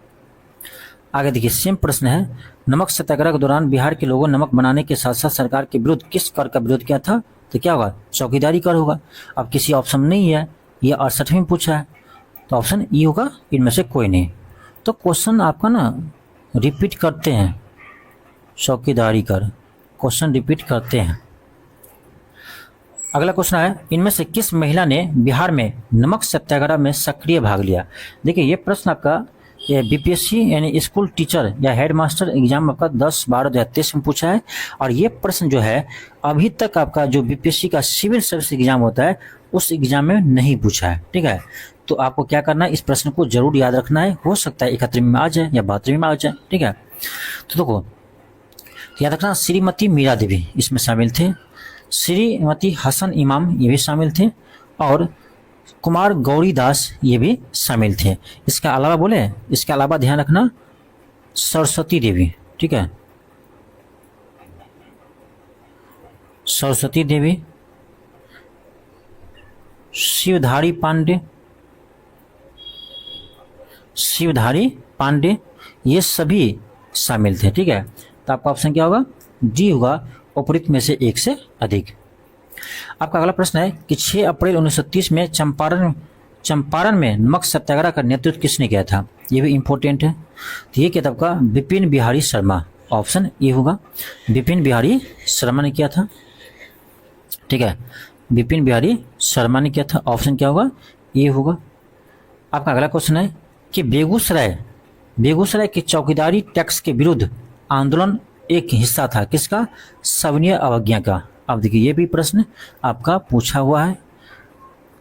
आगे देखिए, सेम प्रश्न है, नमक सत्याग्रह के दौरान बिहार के लोगों नमक बनाने के साथ साथ सरकार के विरुद्ध किस कर का विरोध किया था? तो क्या होगा? चौकीदारी कर होगा। अब किसी ऑप्शन नहीं है, ये 68वें में पूछा है, तो ऑप्शन ई होगा, इनमें से कोई नहीं। तो क्वेश्चन आपका ना रिपीट करते हैं, चौकीदारी कर, क्वेश्चन रिपीट करते हैं। अगला क्वेश्चन है, इनमें से किस महिला ने बिहार में नमक सत्याग्रह में सक्रिय भाग लिया? देखिए, ये प्रश्न आपका ये बीपीएससी यानी स्कूल टीचर या हेडमास्टर एग्जाम आपका 10/12/2023 में पूछा है। और ये प्रश्न जो है अभी तक आपका जो बीपीएससी का सिविल सर्विस एग्जाम होता है उस एग्जाम में नहीं पूछा है, ठीक है। तो आपको क्या करना है, इस प्रश्न को जरूर याद रखना है। हो सकता है 71वीं में आ जाए या 72वीं में आ जाए, ठीक है। तो देखो याद रखना, श्रीमती मीरा देवी इसमें शामिल थे, श्रीमती हसन इमाम ये भी शामिल थे, और कुमार गौरीदास ये भी शामिल थे। इसके अलावा बोले, इसके अलावा ध्यान रखना सरस्वती देवी, ठीक है, सरस्वती देवी, शिवधारी पांडे, शिवधारी पांडे ये सभी शामिल थे, ठीक है। तो आपका ऑप्शन क्या होगा, डी होगा, उपरोक्त में से एक से अधिक। आपका अगला प्रश्न है कि 6 अप्रैल 1930 में चंपारण में नमक सत्याग्रह का नेतृत्व किसने किया था। ये भी इंपॉर्टेंट है। तो ये किताब का विपिन बिहारी शर्मा, ऑप्शन ए होगा, विपिन बिहारी शर्मा ने किया था, ठीक है, विपिन बिहारी शर्मा ने किया था। ऑप्शन क्या होगा, ए होगा। आपका अगला क्वेश्चन है कि बेगूसराय की चौकीदारी टैक्स के विरुद्ध आंदोलन एक हिस्सा था किसका, सविनय अवज्ञा का। अब देखिए ये भी प्रश्न आपका पूछा हुआ है,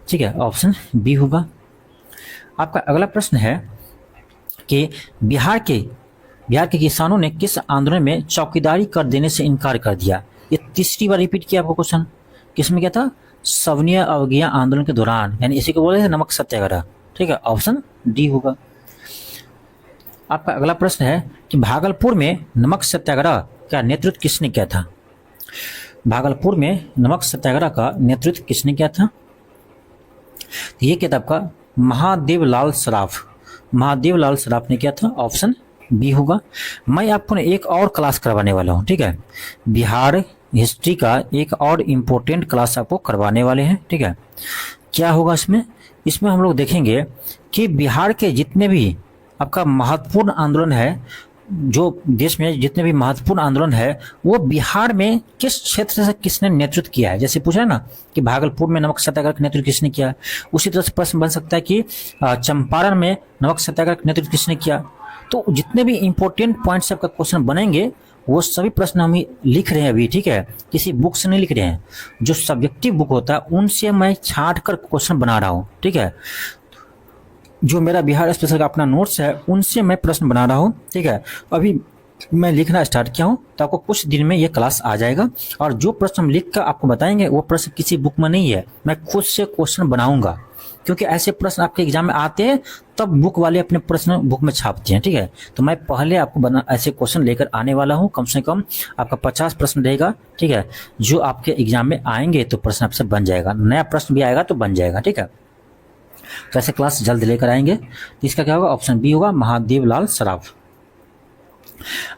ठीक है, ऑप्शन बी होगा। आपका अगला प्रश्न है कि बिहार के किसानों ने किस आंदोलन में चौकीदारी कर देने से इनकार कर दिया। ये तीसरी बार रिपीट किया आपको क्वेश्चन, किसमें क्या था, सविनय अवज्ञा आंदोलन के दौरान, यानी इसी को बोले थे नमक सत्याग्रह, ठीक है, ऑप्शन डी होगा। आपका अगला प्रश्न है कि भागलपुर में नमक सत्याग्रह का नेतृत्व किसने किया था। भागलपुर में नमक सत्याग्रह का नेतृत्व किसने किया था। ये किताब का महादेवलाल सराफ ने किया था, ऑप्शन बी होगा। मैं आपको एक और क्लास करवाने वाला हूँ, ठीक है, बिहार हिस्ट्री का एक और इम्पोर्टेंट क्लास आपको करवाने वाले हैं, ठीक है। क्या होगा इसमें हम लोग देखेंगे कि बिहार के जितने भी आपका महत्वपूर्ण आंदोलन है, जो देश में जितने भी महत्वपूर्ण आंदोलन है वो बिहार में किस क्षेत्र से किसने नेतृत्व किया है। जैसे पूछा है ना कि भागलपुर में नमक सत्याग्रह का नेतृत्व किसने किया, उसी तरह से प्रश्न बन सकता है कि चंपारण में नमक सत्याग्रह का नेतृत्व किसने किया। तो जितने भी इंपॉर्टेंट पॉइंट्स आपका क्वेश्चन बनेंगे वो सभी प्रश्न हम लिख रहे हैं अभी, ठीक है, किसी बुक से नहीं लिख रहे हैं। जो सब्जेक्टिव बुक होता है उनसे मैं छांट कर क्वेश्चन बना रहा हूँ, ठीक है। जो मेरा बिहार स्पेशल का अपना नोट्स है उनसे मैं प्रश्न बना रहा हूँ, ठीक है। अभी मैं लिखना स्टार्ट किया हूँ तो आपको कुछ दिन में ये क्लास आ जाएगा। और जो प्रश्न हम लिख कर आपको बताएंगे वो प्रश्न किसी बुक में नहीं है, मैं खुद से क्वेश्चन बनाऊंगा, क्योंकि ऐसे प्रश्न आपके एग्जाम में आते हैं तब बुक वाले अपने प्रश्न बुक में छापते हैं, ठीक है। तो मैं पहले आपको ऐसे क्वेश्चन लेकर आने वाला हूँ, कम से कम आपका 50 प्रश्न रहेगा, ठीक है, जो आपके एग्जाम में आएंगे तो प्रश्न आपसे बन जाएगा, नया प्रश्न भी आएगा तो बन जाएगा, ठीक है। तो ऐसे क्लास जल्द लेकर आएंगे। तो इसका क्या होगा, ऑप्शन बी होगा, महादेवलाल सराफ।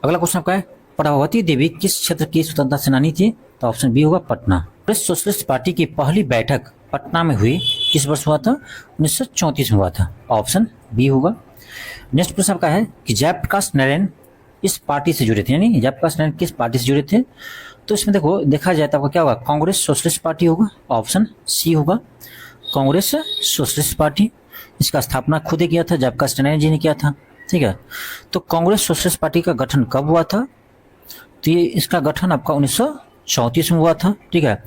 अगला क्वेश्चन आपका है प्रभावती देवी किस क्षेत्र की स्वतंत्रता सेनानी थी। तो ऑप्शन बी होगा, पटना। सोशलिस्ट पार्टी की पहली बैठक पटना में हुई किस वर्ष हुआ था, 1934 में हुआ था, ऑप्शन बी होगा। नेक्स्ट प्रश्न आपका है कि जयप्रकाश नारायण इस पार्टी से जुड़े थे, यानी जयप्रकाश नारायण किस पार्टी से जुड़े थे। तो इसमें देखो देखा जाए तो आपका क्या होगा, कांग्रेस सोशलिस्ट पार्टी होगा, ऑप्शन सी होगा, कांग्रेस सोशलिस्ट पार्टी। इसका स्थापना खुद ही किया था, जयप्रकाश नारायण जी ने किया था, ठीक है। तो कांग्रेस सोशलिस्ट पार्टी का गठन कब हुआ था, तो ये इसका गठन आपका 1934 में हुआ था, ठीक है।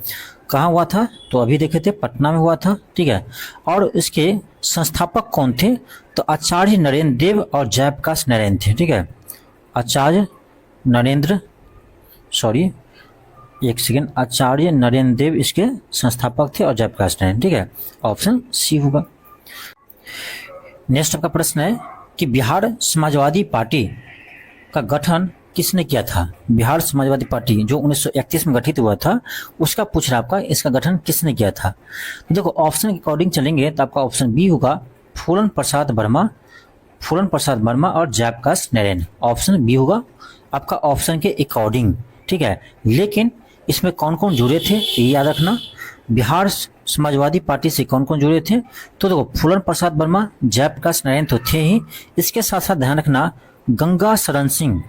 कहाँ हुआ था, तो अभी देखे थे पटना में हुआ था, ठीक है। और इसके संस्थापक कौन थे, तो आचार्य नरेंद्र देव और जयप्रकाश नारायण थे, ठीक है। आचार्य नरेंद्र देव इसके संस्थापक थे और जयप्रकाश नारायण, ठीक है, ऑप्शन सी होगा। नेक्स्ट आपका प्रश्न है कि बिहार समाजवादी पार्टी का गठन किसने किया था। बिहार समाजवादी पार्टी जो 1931 में गठित हुआ था उसका पूछ रहा आपका, इसका गठन किसने किया था। तो देखो ऑप्शन के अकॉर्डिंग चलेंगे तो आपका ऑप्शन बी होगा, फूलन प्रसाद वर्मा और जयप्रकाश नारायण, ऑप्शन बी होगा आपका ऑप्शन के अकॉर्डिंग, ठीक है। लेकिन इसमें कौन कौन जुड़े थे ये याद रखना, बिहार समाजवादी पार्टी से कौन कौन जुड़े थे। तो देखो फूलन प्रसाद वर्मा, जयप्रकाश नारायण तो थे ही, इसके साथ साथ ध्यान रखना गंगा शरण सिंह,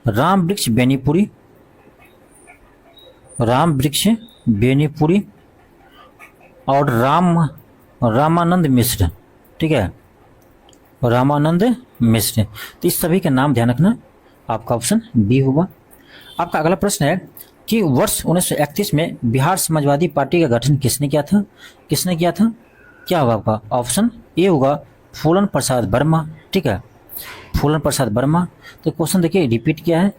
राम वृक्ष बेनीपुरी, राम वृक्ष बेनीपुरी और रामानंद मिश्र, ठीक है, रामानंद मिश्र। तो इस सभी के नाम ध्यान रखना, आपका ऑप्शन बी होगा। आपका अगला प्रश्न है कि वर्ष 1931 में बिहार समाजवादी पार्टी का गठन किसने किया था? किसने किया था? क्या होगा आपका? ऑप्शन ए होगा फूलन प्रसाद वर्मा, ठीक है, फूलन प्रसाद वर्मा। तो क्वेश्चन देखिए रिपीट किया है।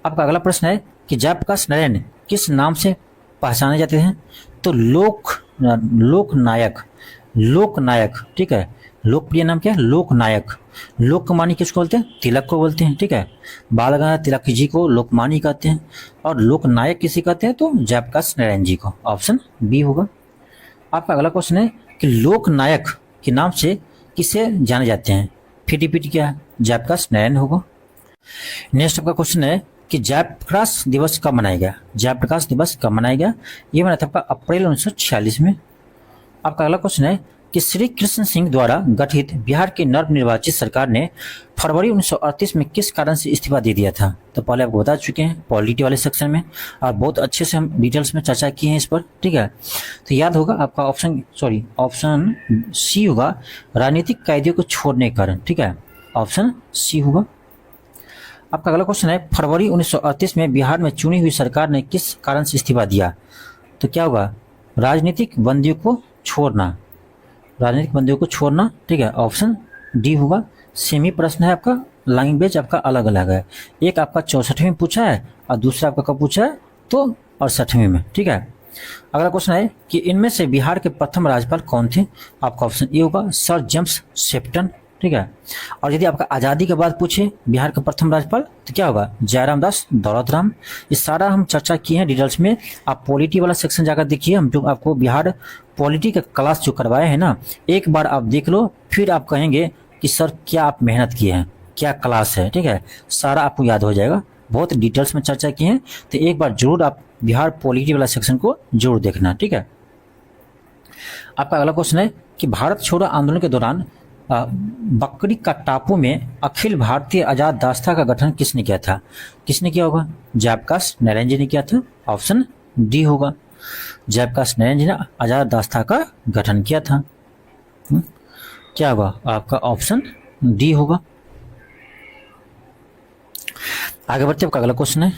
आपका अगला प्रश्न है कि जयप्रकाश नारायण किस नाम से पहचाने जाते हैं? तो लोकनायक, लोकनायक, ठीक है, लोकप्रिय नाम क्या है? लोकनायक। लोकमान्य किसको बोलते हैं? तिलक को बोलते हैं, ठीक है, बाल गंगाधर तिलक जी को लोकमान्य कहते हैं। और लोकनायक किसे कहते हैं? तो जयप्रकाश नारायण जी को। ऑप्शन बी होगा। आपका अगला क्वेश्चन है कि लोकनायक के नाम से किसे जाने जाते हैं? फिर रिपीट किया है, जयप्रकाश नारायण होगा। नेक्स्ट आपका क्वेश्चन है कि जयप्रकाश दिवस कब मनाया गया? जयप्रकाश दिवस कब मनाया गया? ये मनाया था आपका अप्रैल 1946 में। आपका अगला क्वेश्चन है कि श्री कृष्ण सिंह द्वारा गठित बिहार की नवनिर्वाचित सरकार ने फरवरी 1938 में किस कारण से इस्तीफा दे दिया था? तो पहले आपको बता चुके हैं पॉलिटी वाले सेक्शन में, और बहुत अच्छे से हम डिटेल्स में चर्चा किए हैं इस पर, ठीक है। तो याद होगा आपका ऑप्शन सी होगा, राजनीतिक कैदियों को छोड़ने के कारण, ठीक है, ऑप्शन सी होगा। आपका अगला क्वेश्चन है फरवरी 1938 में बिहार में चुनी हुई सरकार ने किस कारण से इस्तीफा दिया? तो क्या होगा? राजनीतिक बंदियों को छोड़ना, राजनीतिक बंदियों को छोड़ना, ठीक है, ऑप्शन डी होगा। सेमी प्रश्न है आपका, लैंग्वेज आपका अलग अलग है, एक आपका 64वीं में पूछा है और दूसरा आपका कब पूछा है? तो 68वीं में, ठीक है। अगला क्वेश्चन है कि इनमें से बिहार के प्रथम राज्यपाल कौन थे? आपका ऑप्शन ए होगा, सर जेम्स शेप्टन, ठीक है। और यदि आपका आज़ादी के बाद पूछे बिहार का प्रथम राज्यपाल तो क्या होगा? जयराम दास दौलतराम। ये सारा हम चर्चा किए हैं डिटेल्स में, आप पॉलिटी वाला सेक्शन जाकर देखिए, हम जो आपको बिहार पॉलिटी का क्लास जो करवाए हैं ना, एक बार आप देख लो, फिर आप कहेंगे कि सर क्या आप मेहनत किए हैं, क्या क्लास है, ठीक है, सारा आपको याद हो जाएगा, बहुत डिटेल्स में चर्चा किए हैं। तो एक बार जरूर आप बिहार पॉलिटी वाला सेक्शन को जरूर देखना, ठीक है। आपका अगला क्वेश्चन है कि भारत छोड़ो आंदोलन के दौरान बकरी का टापू में अखिल भारतीय आजाद दास्ता का गठन किसने किया था? किसने किया होगा? जयप्रकाश नारायण जी ने किया था, ऑप्शन डी होगा। जयप्रकाश नारायण जी ने आजाद दास्ता का गठन किया था। क्या होगा? आपका ऑप्शन डी होगा। आगे बढ़ते आपका अगला क्वेश्चन है,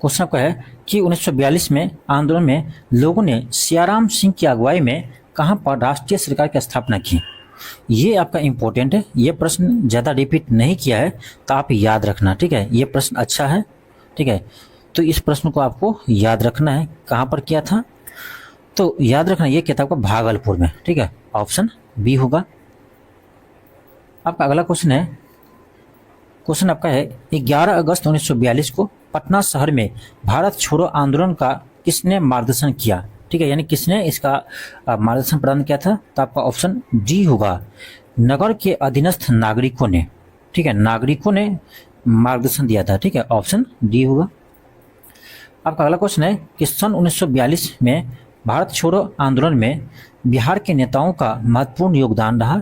क्वेश्चन आपका है कि 1942 में आंदोलन में लोगों ने सियाराम सिंह की अगुवाई में कहां पर राष्ट्रीय सरकार की स्थापना की? ये आपका इंपॉर्टेंट है, ये प्रश्न ज़्यादा रिपीट नहीं किया है तो आप याद रखना, ठीक है, ये प्रश्न अच्छा है, ठीक है। तो इस प्रश्न को आपको याद रखना है, कहां पर किया था? तो याद रखना ये किया था आपका भागलपुर में, ठीक है, ऑप्शन बी होगा। आपका अगला क्वेश्चन है, क्वेश्चन आपका है 11 अगस्त 1942 को पटना शहर में भारत छोड़ो आंदोलन का किसने मार्गदर्शन किया? ठीक है, यानी किसने इसका मार्गदर्शन प्रदान किया था? तो आपका ऑप्शन डी होगा, नगर के अधीनस्थ नागरिकों ने, ठीक है, नागरिकों ने मार्गदर्शन दिया था, ठीक है, ऑप्शन डी होगा। आपका अगला क्वेश्चन है कि सन 1942 में भारत छोड़ो आंदोलन में बिहार के नेताओं का महत्वपूर्ण योगदान रहा।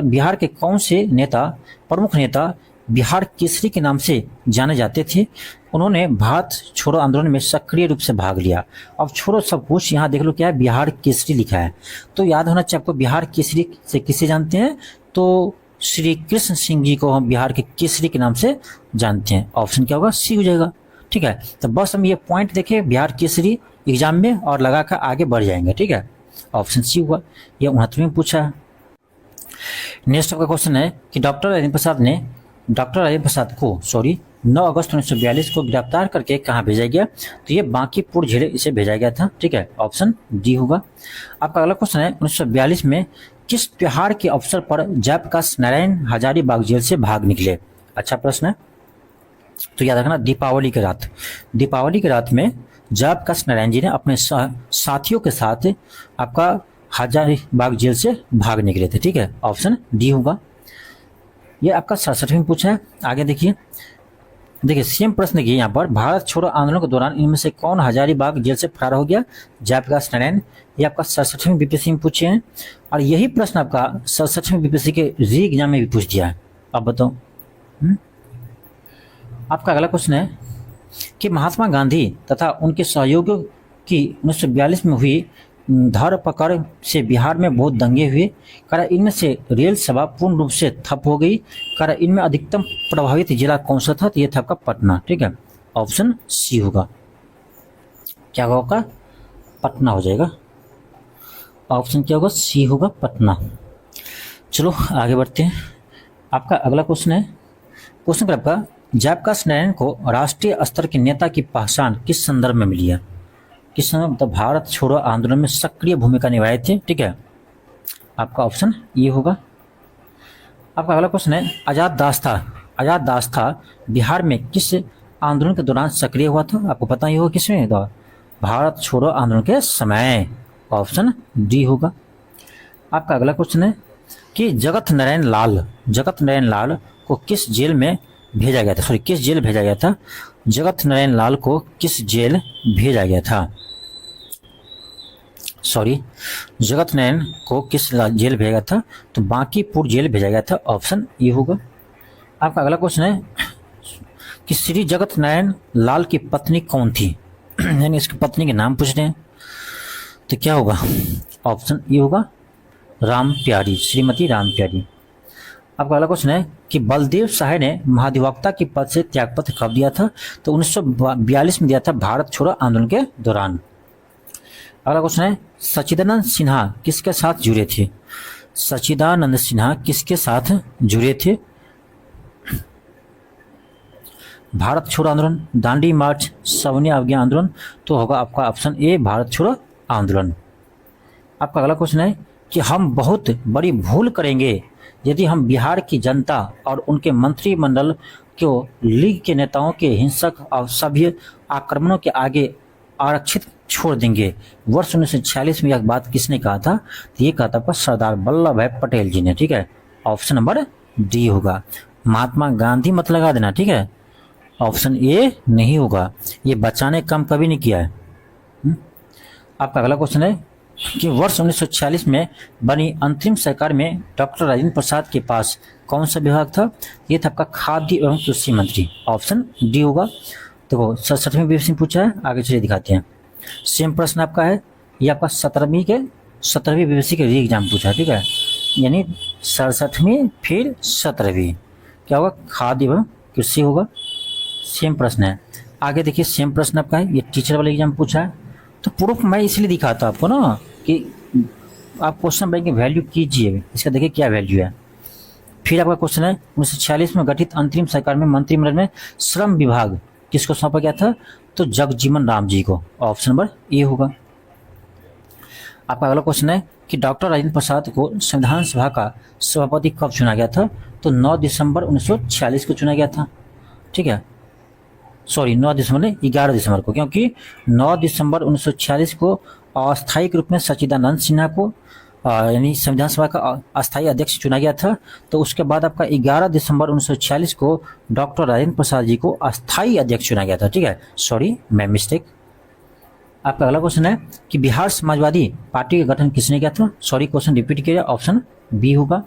बिहार के कौन से नेता, प्रमुख नेता बिहार केसरी के नाम से जाने जाते थे? उन्होंने भारत छोड़ो आंदोलन में सक्रिय रूप से भाग लिया। अब छोड़ो सब कुछ, यहाँ देख लो क्या है, बिहार केसरी लिखा है, तो याद होना चाहिए आपको बिहार केसरी से किसे जानते हैं? तो श्री कृष्ण सिंह जी को हम बिहार के केसरी के नाम से जानते हैं। ऑप्शन क्या होगा? सी हो जाएगा, ठीक है। तो बस हम ये पॉइंट देखें बिहार केसरी एग्जाम में और लगाकर आगे बढ़ जाएंगे, ठीक है, ऑप्शन सी हुआ, यह 69 में पूछा है। नेक्स्ट आपका क्वेश्चन है कि डॉक्टर राजेंद्र प्रसाद को 9 अगस्त 1942 को गिरफ्तार करके कहाँ भेजा गया? तो ये बांकीपुर जिले इसे भेजा गया था, ठीक है, ऑप्शन डी होगा। आपका अगला क्वेश्चन है 1942 में किस त्योहार के अवसर पर जयप्रकाश नारायण हजारीबाग जेल से भाग निकले? अच्छा प्रश्न है, तो याद रखना दीपावली की रात में जयप्रकाश नारायण जी ने अपने साथियों के साथ आपका हजारीबाग जेल से भाग निकले थे, ठीक है, ऑप्शन डी होगा। ये आपका 67 में पूछा है। आगे देखिए सेम प्रश्न देखिए यहाँ पर, भारत छोड़ो आंदोलन के दौरान इनमें से कौन हजारीबाग जेल से फरार हो गया? जयप्रकाश नारायण। ये आपका 67वें बीपीएससी में पूछे हैं, और यही प्रश्न आपका 67वें बीपीएससी के री एग्जाम में भी पूछ दिया है। अब बताओ। आपका अगला क्वेश्चन है कि महात्मा गांधी तथा उनके सहयोगियों की 1942 में हुई धरपकड़ से बिहार में बहुत दंगे हुए। करा इनमें से रेल सेवा पूर्ण रूप से ठप हो गई। करा इनमें अधिकतम प्रभावित जिला कौन सा था? तो ये था आपका पटना। ठीक है, ऑप्शन सी होगा। क्या होगा? पटना हो जाएगा। ऑप्शन क्या होगा? सी होगा, पटना। चलो आगे बढ़ते हैं। आपका अगला क्वेश्चन है, क्वेश्चन पर आपका जयप्रकाश नारायण को राष्ट्रीय स्तर के नेता की पहचान किस संदर्भ में मिली है? किस समय? मतलब भारत छोड़ो आंदोलन में सक्रिय भूमिका निभाए थे। ठीक है, आपका ऑप्शन ये होगा। आपका अगला क्वेश्चन है, आजाद दास्ता बिहार में किस आंदोलन के दौरान सक्रिय हुआ था? आपको पता ही होगा किसमें था? भारत छोड़ो आंदोलन के समय। ऑप्शन डी होगा। आपका अगला क्वेश्चन है कि जगत नारायण लाल को किस जेल में भेजा गया था? किस जेल भेजा गया था? जगत नारायण लाल को किस जेल भेजा गया था? जगत नारायण को किस जेल भेजा गया था? तो बांकीपुर जेल भेजा गया था। ऑप्शन ए होगा। आपका अगला क्वेश्चन है कि श्री जगत नारायण लाल की पत्नी कौन थी? यानी इसकी पत्नी के नाम पूछ रहे हैं, तो क्या होगा? ऑप्शन ए होगा, राम प्यारी, श्रीमती राम प्यारी। आपका अगला क्वेश्चन है कि बलदेव सहाय ने महाधिवक्ता के पद से त्यागपत्र कब दिया था? तो 1942 में दिया था, भारत छोड़ो आंदोलन के दौरान। अगला क्वेश्चन है, सच्चिदानंद सिन्हा किसके साथ जुड़े थे? सच्चिदानंद सिन्हा किसके साथ जुड़े थे? भारत छोड़ो आंदोलन, दांडी मार्च, सविनय अवज्ञा आंदोलन। तो होगा आपका ऑप्शन ए, भारत छोड़ो आंदोलन। आपका अगला क्वेश्चन है कि हम बहुत बड़ी भूल करेंगे यदि हम बिहार की जनता और उनके मंत्रिमंडल को लीग के नेताओं के हिंसक और सभ्य आक्रमणों के आगे आरक्षित छोड़ देंगे। वर्ष 1946 में यह बात किसने कहा था? तो ये कहा था आपका सरदार वल्लभ भाई पटेल जी ने। ठीक है, ऑप्शन नंबर डी होगा। महात्मा गांधी मत लगा देना। ठीक है, ऑप्शन ए नहीं होगा, ये बचाने काम कभी नहीं किया है। आपका अगला क्वेश्चन है कि वर्ष 1946 में बनी अंतरिम सरकार में डॉक्टर राजेंद्र प्रसाद के पास कौन सा विभाग था? ये था आपका खाद्य एवं कृषि मंत्री। ऑप्शन डी होगा। देखो 67वीं बीएससी पूछा है, आगे चलिए दिखाते हैं। सेम प्रश्न आपका है, ये आपका 17वीं बीएससी के री एग्जाम पूछा है। ठीक है, यानी 67वीं फिर 17वीं, क्या होगा? खाद्य एवं कृषि होगा। सेम प्रश्न है, आगे देखिए। सेम प्रश्न आपका है, ये टीचर वाले एग्जाम पूछा है। तो प्रूफ मैं इसलिए दिखाता आपको ना कि आप क्वेश्चन बैंक की वैल्यू कीजिए, इसका देखिए क्या वैल्यू है। फिर आपका क्वेश्चन है 1946 में गठित अंतरिम सरकार में मंत्रिमंडल में श्रम विभाग किसको सौंपा गया था? तो जगजीवन राम जी को। ऑप्शन नंबर ए होगा। आपका अगला क्वेश्चन है कि डॉक्टर राजेंद्र प्रसाद को संविधान सभा का सभापति कब चुना गया था? तो 9 दिसंबर 1946 को चुना गया था। ठीक है, 9 दिसंबर नहीं, 11 दिसंबर को, क्योंकि 9 दिसंबर 1946 को अस्थायी रूप में सच्चिदानंद सिन्हा को यानी संविधान सभा का अस्थायी अध्यक्ष चुना गया था। तो उसके बाद आपका 11 दिसंबर 1946 को डॉक्टर राजेंद्र प्रसाद जी को अस्थायी अध्यक्ष चुना गया था। ठीक है, मैं मिस्टेक। आपका अगला क्वेश्चन है कि बिहार समाजवादी पार्टी का गठन किसने किया था? क्वेश्चन रिपीट किया, ऑप्शन बी होगा।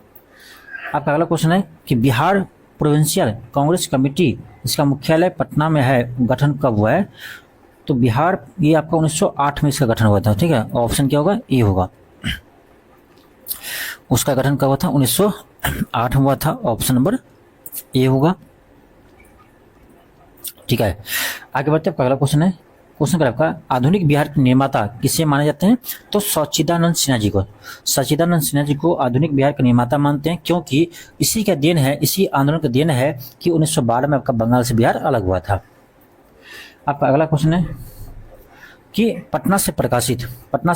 आपका अगला क्वेश्चन है कि बिहार प्रोविंशियल कांग्रेस कमेटी, इसका मुख्यालय पटना में है, गठन कब हुआ है? तो बिहार, ये आपका 1908 में इसका गठन हुआ था। ठीक है, ऑप्शन क्या होगा? ए होगा। उसका गठन कब हुआ था? 1908 हुआ था। ऑप्शन नंबर ए होगा। ठीक है, आगे बढ़ते हैं। अगला क्वेश्चन है, क्वेश्चन का आपका आधुनिक बिहार के निर्माता किसे माने जाते हैं? तो सच्चिदानंद सिन्हा जी को। सच्चिदानंद सिन्हा जी को आधुनिक बिहार का निर्माता मानते हैं, क्योंकि इसी का देन है, इसी आंदोलन का देन है कि 1912 में आपका बंगाल से बिहार अलग हुआ था। आपका अगला क्वेश्चन है कि पटना से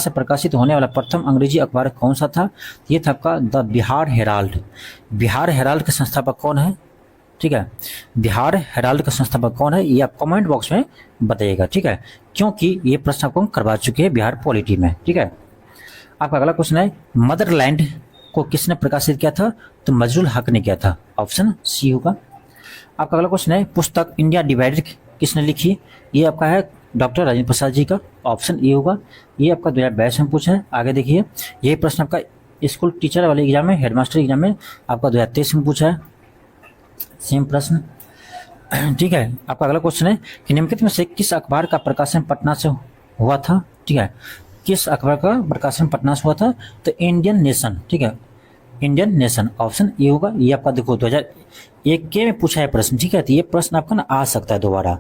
प्रकाशित होने वाला प्रथम अंग्रेजी अखबार कौन सा था? ये था आपका the Bihar Herald. Bihar Herald के संस्थापक कौन है? ठीक है, बिहार हेराल्ड का संस्थापक कौन है, ये आप कमेंट बॉक्स में बताइएगा। ठीक है, क्योंकि ये प्रश्न आपको करवा चुके हैं बिहार पॉलिटी में। ठीक है, आपका अगला क्वेश्चन है मदरलैंड को किसने प्रकाशित किया था? तो मजरुल हक ने किया था। ऑप्शन सी होगा। आपका अगला क्वेश्चन है पुस्तक इंडिया डिवाइडेड किसने लिखी? ये आपका है डॉक्टर राजेंद्र प्रसाद जी का। ऑप्शन ए होगा। ये आपका 2022 में पूछा है। आगे देखिए, ये प्रश्न आपका स्कूल टीचर वाले एग्जाम में, हेडमास्टर एग्जाम में आपका 2023 में पूछा है। सेम प्रश्न। ठीक है। आपका अगला क्वेश्चन है कि निम्नलिखित में से किस अखबार का प्रकाशन पटना से हुआ था। ठीक है, किस अखबार का प्रकाशन पटना से हुआ था? तो इंडियन नेशन। ठीक है, इंडियन नेशन, ऑप्शन ए होगा। ये आपका देखो 2001 के में पूछा है प्रश्न। ठीक है, तो ये प्रश्न आपका ना आ सकता है दोबारा,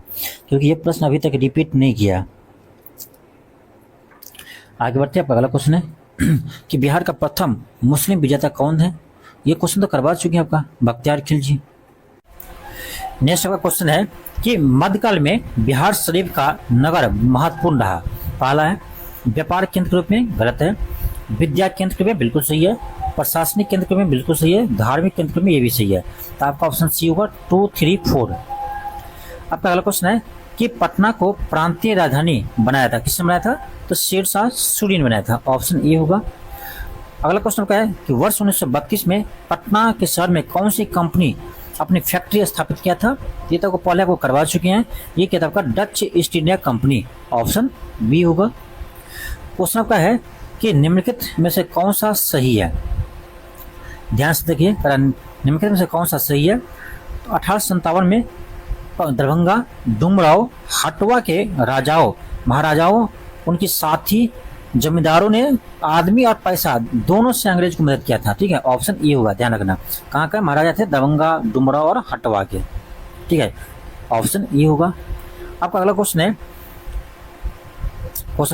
क्योंकि ये प्रश्न अभी तक रिपीट नहीं किया। आगे बढ़ते हैं। आपका अगला क्वेश्चन है कि बिहार का प्रथम मुस्लिम विजेता कौन है? ये क्वेश्चन तो करवा चुके हैं आपका बख्तियार खिलजी। नेक्स्ट आपका क्वेश्चन है कि मध्यकाल में बिहार शरीफ का नगर महत्वपूर्ण रहा। पहला है व्यापार केंद्र के रूप में, गलत है। विद्या केंद्र के रूप में, बिल्कुल सही है। प्रशासनिक केंद्र के रूप में, बिल्कुल सही है। धार्मिक केंद्र के रूप में, ये भी सही है। तो आपका ऑप्शन सी होगा 2, 3, 4। आपका अगला क्वेश्चन है कि पटना को प्रांतीय राजधानी बनाया था, किसने बनाया था? तो शेरशाह सूरी ने बनाया था, ऑप्शन ए होगा। अगला क्वेश्चन क्या है कि वर्ष 1932 में पटना के शहर में कौन सी कंपनी अपनी फैक्ट्री स्थापित किया था? ये तो पहले आपको करवा चुके हैं। ये क्या था आपका? Dutch East India Company, option B होगा। क्वेश्चन आपका है कि निम्नलिखित में से कौन सा सही है? ध्यान से देखिए, निम्नलिखित में से कौन सा सही है? तो 1857 में दरभंगा डुमराव हटवा के राजाओं महाराजाओं उनकी साथी जमींदारों ने आदमी और पैसा दोनों से अंग्रेज को मदद किया था। ठीक है, ऑप्शन ए होगा। ध्यान रखना, कहाँ का महाराजा थे? दरभंगा डुमराव और हटवा के। ठीक है, ऑप्शन ए होगा। आपका अगला क्वेश्चन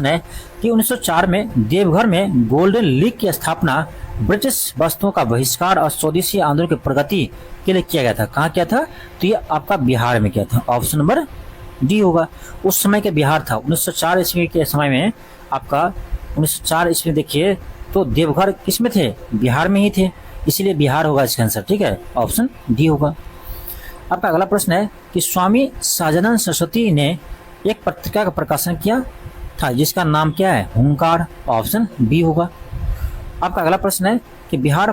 है कि 1904 में देवघर में गोल्डन लीग की स्थापना ब्रिटिश वस्तुओं का बहिष्कार और स्वदेशी आंदोलन की प्रगति के लिए किया गया था। कहाँ किया था? तो ये आपका बिहार में किया था, ऑप्शन नंबर डी होगा। उस समय के बिहार था 1904 ईस्वी के समय में। आपका 1904 ईस्वी देखिए तो देवघर किस में थे? बिहार में ही थे, इसीलिए बिहार होगा इसका आंसर। ठीक है, ऑप्शन डी होगा। आपका अगला प्रश्न है कि स्वामी सहजानंद सरस्वती ने एक पत्रिका का प्रकाशन किया था जिसका नाम क्या है? हुंकार, ऑप्शन बी होगा। आपका अगला प्रश्न है कि बिहार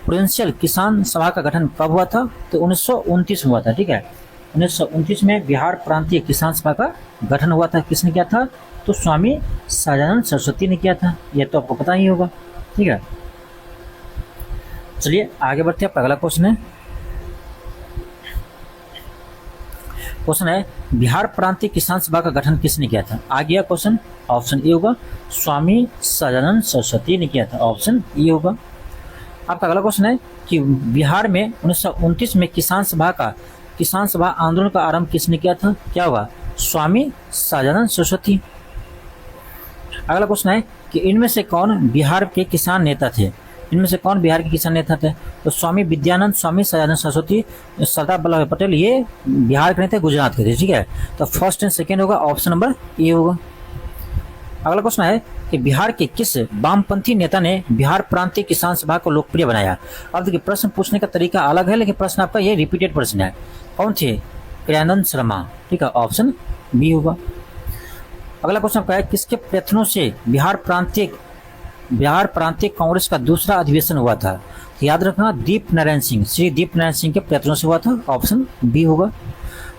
प्रोविंशियल किसान सभा का गठन कब हुआ था? तो 1929 हुआ था। ठीक है, 1929 में बिहार प्रांतीय किसान सभा का गठन हुआ था। किसने किया था? तो स्वामी सहजानंद सरस्वती ने किया था। यह तो आपको पता ही होगा। ठीक है, चलिए आगे बढ़ते हैं। अगला क्वेश्चन है बिहार प्रांतीय किसान सभा का गठन किसने किया था? आ गया क्वेश्चन, ऑप्शन ए होगा। स्वामी सहजानंद सरस्वती ने किया था, ऑप्शन ए होगा। आपका अगला क्वेश्चन है कि बिहार में 1929 में किसान सभा आंदोलन का आरंभ किसने किया था? क्या होगा? स्वामी सहजानंद सरस्वती। अगला क्वेश्चन है कि इनमें से कौन बिहार के किसान नेता थे? तो स्वामी विद्यानंद, स्वामी सहजानंद सरस्वती, सरदार वल्लभ भाई पटेल, ये बिहार के नेता गुजरात के थे। ठीक है, तो फर्स्ट एंड सेकेंड होगा, ऑप्शन नंबर ए होगा। अगला क्वेश्चन है कि बिहार के किस वामपंथी नेता ने बिहार प्रांतीय किसान सभा को लोकप्रिय बनाया? अब देखिए प्रश्न पूछने का तरीका अलग है, लेकिन प्रश्न आपका ये रिपीटेड प्रश्न है। कौन थे? कृष्णानंद शर्मा। ठीक है, ऑप्शन बी होगा। अगला क्वेश्चन आपका है किसके प्रयत्नों से बिहार प्रांतीय कांग्रेस का दूसरा अधिवेशन हुआ था? तो याद रखना श्री दीप नारायण सिंह के प्रयत्नों से हुआ था, ऑप्शन बी होगा।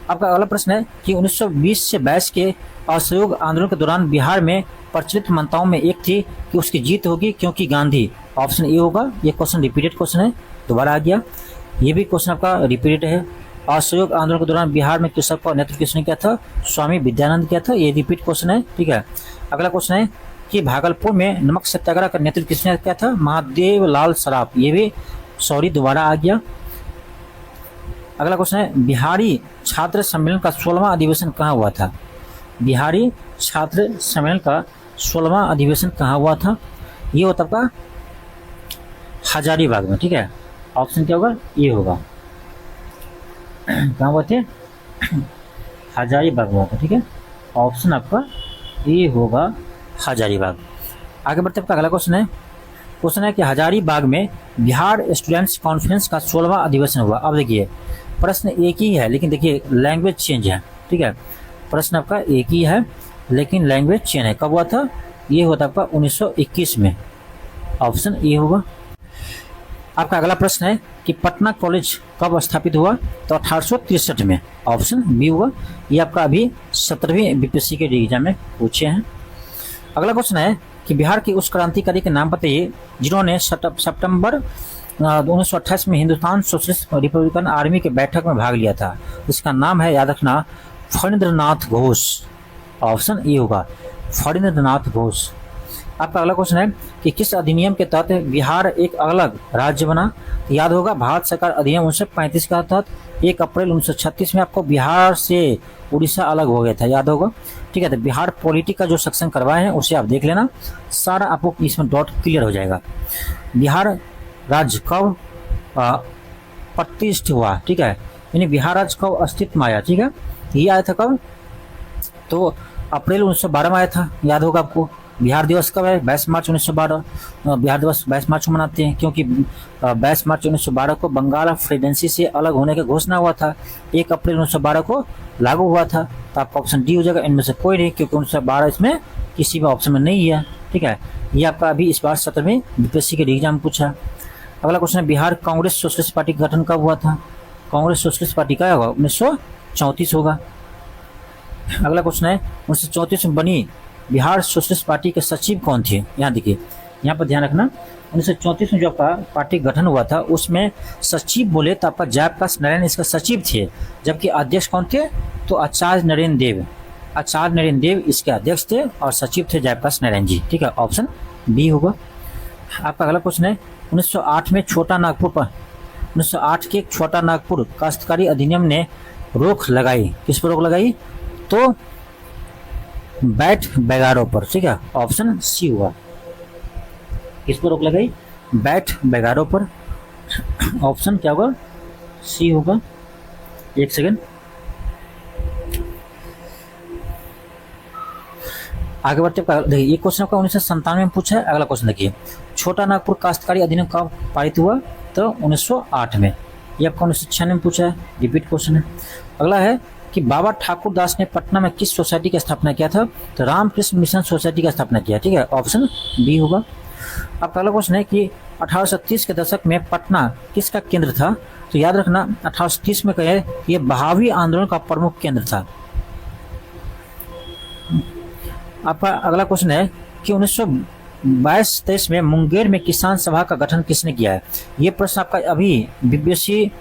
आपका अगला प्रश्न है कि 1920 से 22 के असहयोग आंदोलन के दौरान बिहार में प्रचलित मान्यताओं में एक थी कि उसकी जीत होगी क्योंकि गांधी, ऑप्शन ए होगा। ये क्वेश्चन रिपीटेड क्वेश्चन है, दोबारा आ गया। ये भी क्वेश्चन आपका रिपीटेड है। असहयोग आंदोलन के दौरान बिहार में कृषक का नेतृत्व किसने किया था? स्वामी विद्यानंद किया था, ये रिपीट क्वेश्चन है। ठीक है, अगला क्वेश्चन है कि भागलपुर में नमक सत्याग्रह का नेतृत्व किसने किया था? महादेव लाल सराफ, ये भी दोबारा आ गया। अगला क्वेश्चन है बिहारी छात्र सम्मेलन का 16वां अधिवेशन कहाँ हुआ था? बिहारी छात्र सम्मेलन का 16वां अधिवेशन कहाँ हुआ था? ये होता आपका हजारीबाग में। ठीक है, ऑप्शन क्या होगा? ये होगा। कहाँ हुआ थे? हजारीबाग हुआ था। ठीक है, ऑप्शन आपका ये होगा, हजारीबाग। आगे बढ़ते आपका अगला क्वेश्चन है कि हजारीबाग में बिहार स्टूडेंट्स कॉन्फ्रेंस का 16वां अधिवेशन हुआ। अब देखिए प्रश्न एक ही है, लेकिन देखिए लैंग्वेज चेंज है। ठीक है, प्रश्न आपका एक ही है लेकिन लैंग्वेज चेंज है। कब हुआ था? ये हुआ था आपका 1921 में, ऑप्शन ए होगा। आपका अगला प्रश्न है कि पटना कॉलेज कब स्थापित हुआ? तो 1863 में, ऑप्शन बी होगा। ये आपका अभी 17वीं बीपीएससी के एग्जाम में पूछे हैं। अगला क्वेश्चन है कि बिहार के उस क्रांतिकारी के नाम बताइए जिन्होंने सितंबर 1928 में हिंदुस्तान सोशलिस्ट रिपब्लिकन आर्मी के बैठक में भाग लिया था। इसका नाम है, याद रखना, फणींद्रनाथ घोष। ऑप्शन ए होगा फणींद्रनाथ घोष। आपका अगला क्वेश्चन है कि किस अधिनियम के तहत बिहार एक अलग राज्य बना? तो याद होगा भारत सरकार अधिनियम 1935 के तहत 1 अप्रैल 1936 में आपको बिहार से उड़ीसा अलग हो गया था, याद होगा। ठीक है, तो बिहार पॉलिटी का जो सेक्शन करवाए हैं उसे आप देख लेना, सारा आपको इसमें डॉट क्लियर हो जाएगा। बिहार राज्य कब प्रतिष्ठित हुआ? ठीक है, यानी बिहार राज्य कब अस्तित्व में आया? ठीक है, ये आया था कब? तो अप्रैल 1912 में आया था, याद होगा आपको। बिहार दिवस कब है? 22 मार्च 1912। बिहार दिवस 22 मार्च को मनाते हैं क्योंकि 22 मार्च 1912 को बंगाल प्रेसिडेंसी से अलग होने की घोषणा हुआ था। 1 अप्रैल 1912 को लागू हुआ था। तो आपका ऑप्शन डी हो जाएगा, इनमें से कोई नहीं, क्योंकि 1912 इसमें किसी भी ऑप्शन में नहीं है। ठीक है, ये आपका अभी इस बार सत्र में बीपीएससी के एग्जाम पूछा। अगला क्वेश्चन है, बिहार कांग्रेस सोशलिस्ट पार्टी का गठन कब हुआ था? कांग्रेस सोशलिस्ट पार्टी का होगा 1934 होगा। अगला क्वेश्चन है, 1934 में बनी बिहार सोशलिस्ट पार्टी के सचिव कौन थे? यहाँ देखिए, यहाँ पर ध्यान रखना, 1934 में जो आपका पार्टी गठन हुआ था उसमें सचिव बोले तो आपका जयप्रकाश नारायण इसका सचिव थे, जबकि अध्यक्ष कौन थे? तो आचार्य नरेंद्र देव। आचार्य नरेंद्र देव इसके अध्यक्ष थे और सचिव थे जयप्रकाश नारायण जी। ठीक है, ऑप्शन बी होगा। आपका अगला क्वेश्चन है, 1908 में छोटा नागपुर पर 1908 के छोटा नागपुर काश्तकारी अधिनियम ने रोक लगाई। किस पर रोक लगाई? तो बैठ बैगारों पर। ठीक है, ऑप्शन सी हुआ। किस पर रोक लगाई? बैठ बैगारों पर। ऑप्शन क्या होगा? सी होगा। एक सेकंड, आगे बढ़ते देखिए, ये क्वेश्चन आपका 1997 में पूछा है। अगला क्वेश्चन देखिए, छोटा नागपुर काश्तकारी अधिनियम कब पारित हुआ? तो 1908 में। ये आपका 1996 में पूछा है, रिपीट क्वेश्चन है। अगला है कि बाबा ठाकुर दास ने पटना में किस सोसाइटी की स्थापना किया था? तो रामकृष्ण मिशन सोसाइटी का स्थापना किया। ठीक है, ऑप्शन बी होगा। अब अगला क्वेश्चन है कि 1830 के दशक में पटना किसका केंद्र था? तो याद रखना, 1830 में कहे ये बहावी आंदोलन का प्रमुख केंद्र था। आपका अगला क्वेश्चन है कि 1922-23 में मुंगेर में किसान सभा का गठन किसने किया है? ये प्रश्न आपका अभी बीपीएससी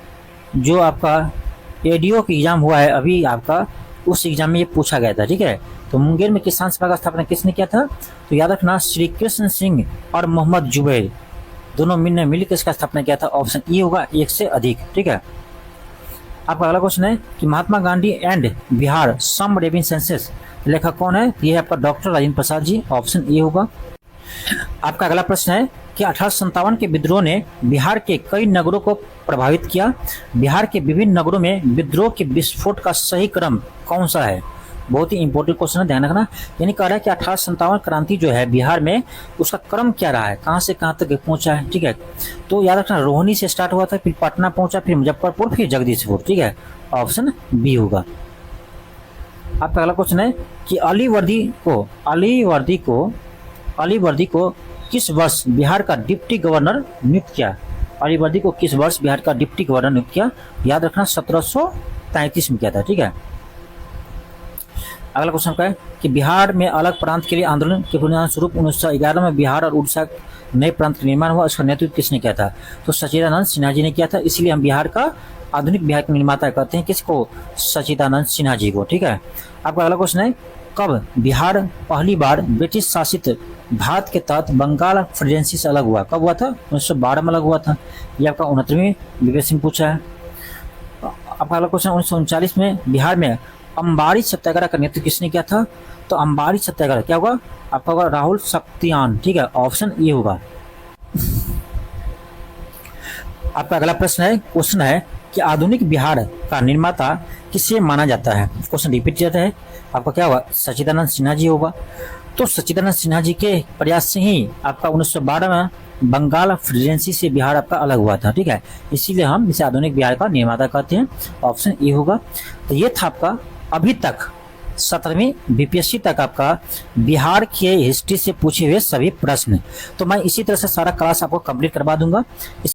जो आपका एडीओ का एग्जाम हुआ है अभी आपका, उस एग्जाम में ये पूछा गया था। ठीक है, तो मुंगेर में किसान सभा का स्थापना किसने किया था? तो याद रखना, श्री कृष्ण सिंह और मोहम्मद जुबैर दोनों ने मिलकर इसका स्थापना किया था। ऑप्शन ई होगा, एक से अधिक। ठीक है, आपका अगला क्वेश्चन है कि Mahatma Gandhi and Bihar some reminiscences लेखक कौन है? ये है आपका doctor Rajendra Prasad ji. Option A होगा। आपका अगला प्रश्न है कि 1857 के विद्रोह ने बिहार के कई नगरों को प्रभावित किया। बिहार के विभिन्न नगरों में विद्रोह के विस्फोट का सही क्रम कौन सा है? बहुत ही इंपॉर्टेंट क्वेश्चन है, ध्यान रखना। यानी कह रहा है कि 1857 क्रांति जो है बिहार में, उसका क्रम क्या रहा है, कहाँ से कहाँ तक पहुंचा है? ठीक है, तो याद रखना, रोहिणी से स्टार्ट हुआ था, फिर पटना पहुंचा, फिर मुजफ्फरपुर, फिर जगदीशपुर। ठीक है, ऑप्शन बी होगा। आपका अगला क्वेश्चन है कि अलीवर्दी को किस वर्ष बिहार का डिप्टी गवर्नर नियुक्त किया? अलीवर्दी को किस वर्ष बिहार का डिप्टी गवर्नर नियुक्त किया? याद रखना, 1733 में किया था। ठीक है, अगला क्वेश्चन का है कि बिहार में अलग प्रांत के लिए आंदोलन के परिणाम स्वरूप 1911 में बिहार और उड़ीसा नए प्रांत का निर्माण हुआ। इसका नेतृत्व किसने किया था? तो सच्चिदानंद सिन्हा जी ने किया था। इसलिए हम बिहार का आधुनिक बिहार के निर्माता कहते हैं किसको? सच्चिदानंद सिन्हा जी को। ठीक है, आपका अगला क्वेश्चन है, कब बिहार पहली बार ब्रिटिश शासित भारत के तहत बंगाल प्रेसिडेंसी से अलग हुआ? कब हुआ था? 1912 में अलग हुआ था। ये आपका 69वीं बीपीएससी में पूछा है। आपका अगला क्वेश्चन, 1939 में बिहार में अम्बारी सत्याग्रह का नेतृत्व किसने किया था? तो अम्बारी सत्याग्रह क्या होगा? आपका होगा राहुल सत्यान। ठीक है, ऑप्शन ए होगा। आपका अगला क्वेश्चन है कि आधुनिक बिहार का निर्माता किसे माना जाता है? क्वेश्चन रिपीट जाता है, आपका क्या होगा? सच्चिदानंद सिन्हा जी होगा। तो सच्चिदानंद सिन्हा जी के प्रयास से ही आपका 1912 में बंगाल प्रेसिडेंसी से बिहार आपका अलग हुआ था। ठीक है, इसीलिए हम इसे आधुनिक बिहार का निर्माता कहते हैं। ऑप्शन ए होगा। तो ये था आपका अभी तक 17वीं बीपीएससी तक आपका बिहार के हिस्ट्री से पूछे हुए सभी प्रश्न। तो मैं इसी तरह से सारा क्लास आपको कंप्लीट करवा दूंगा।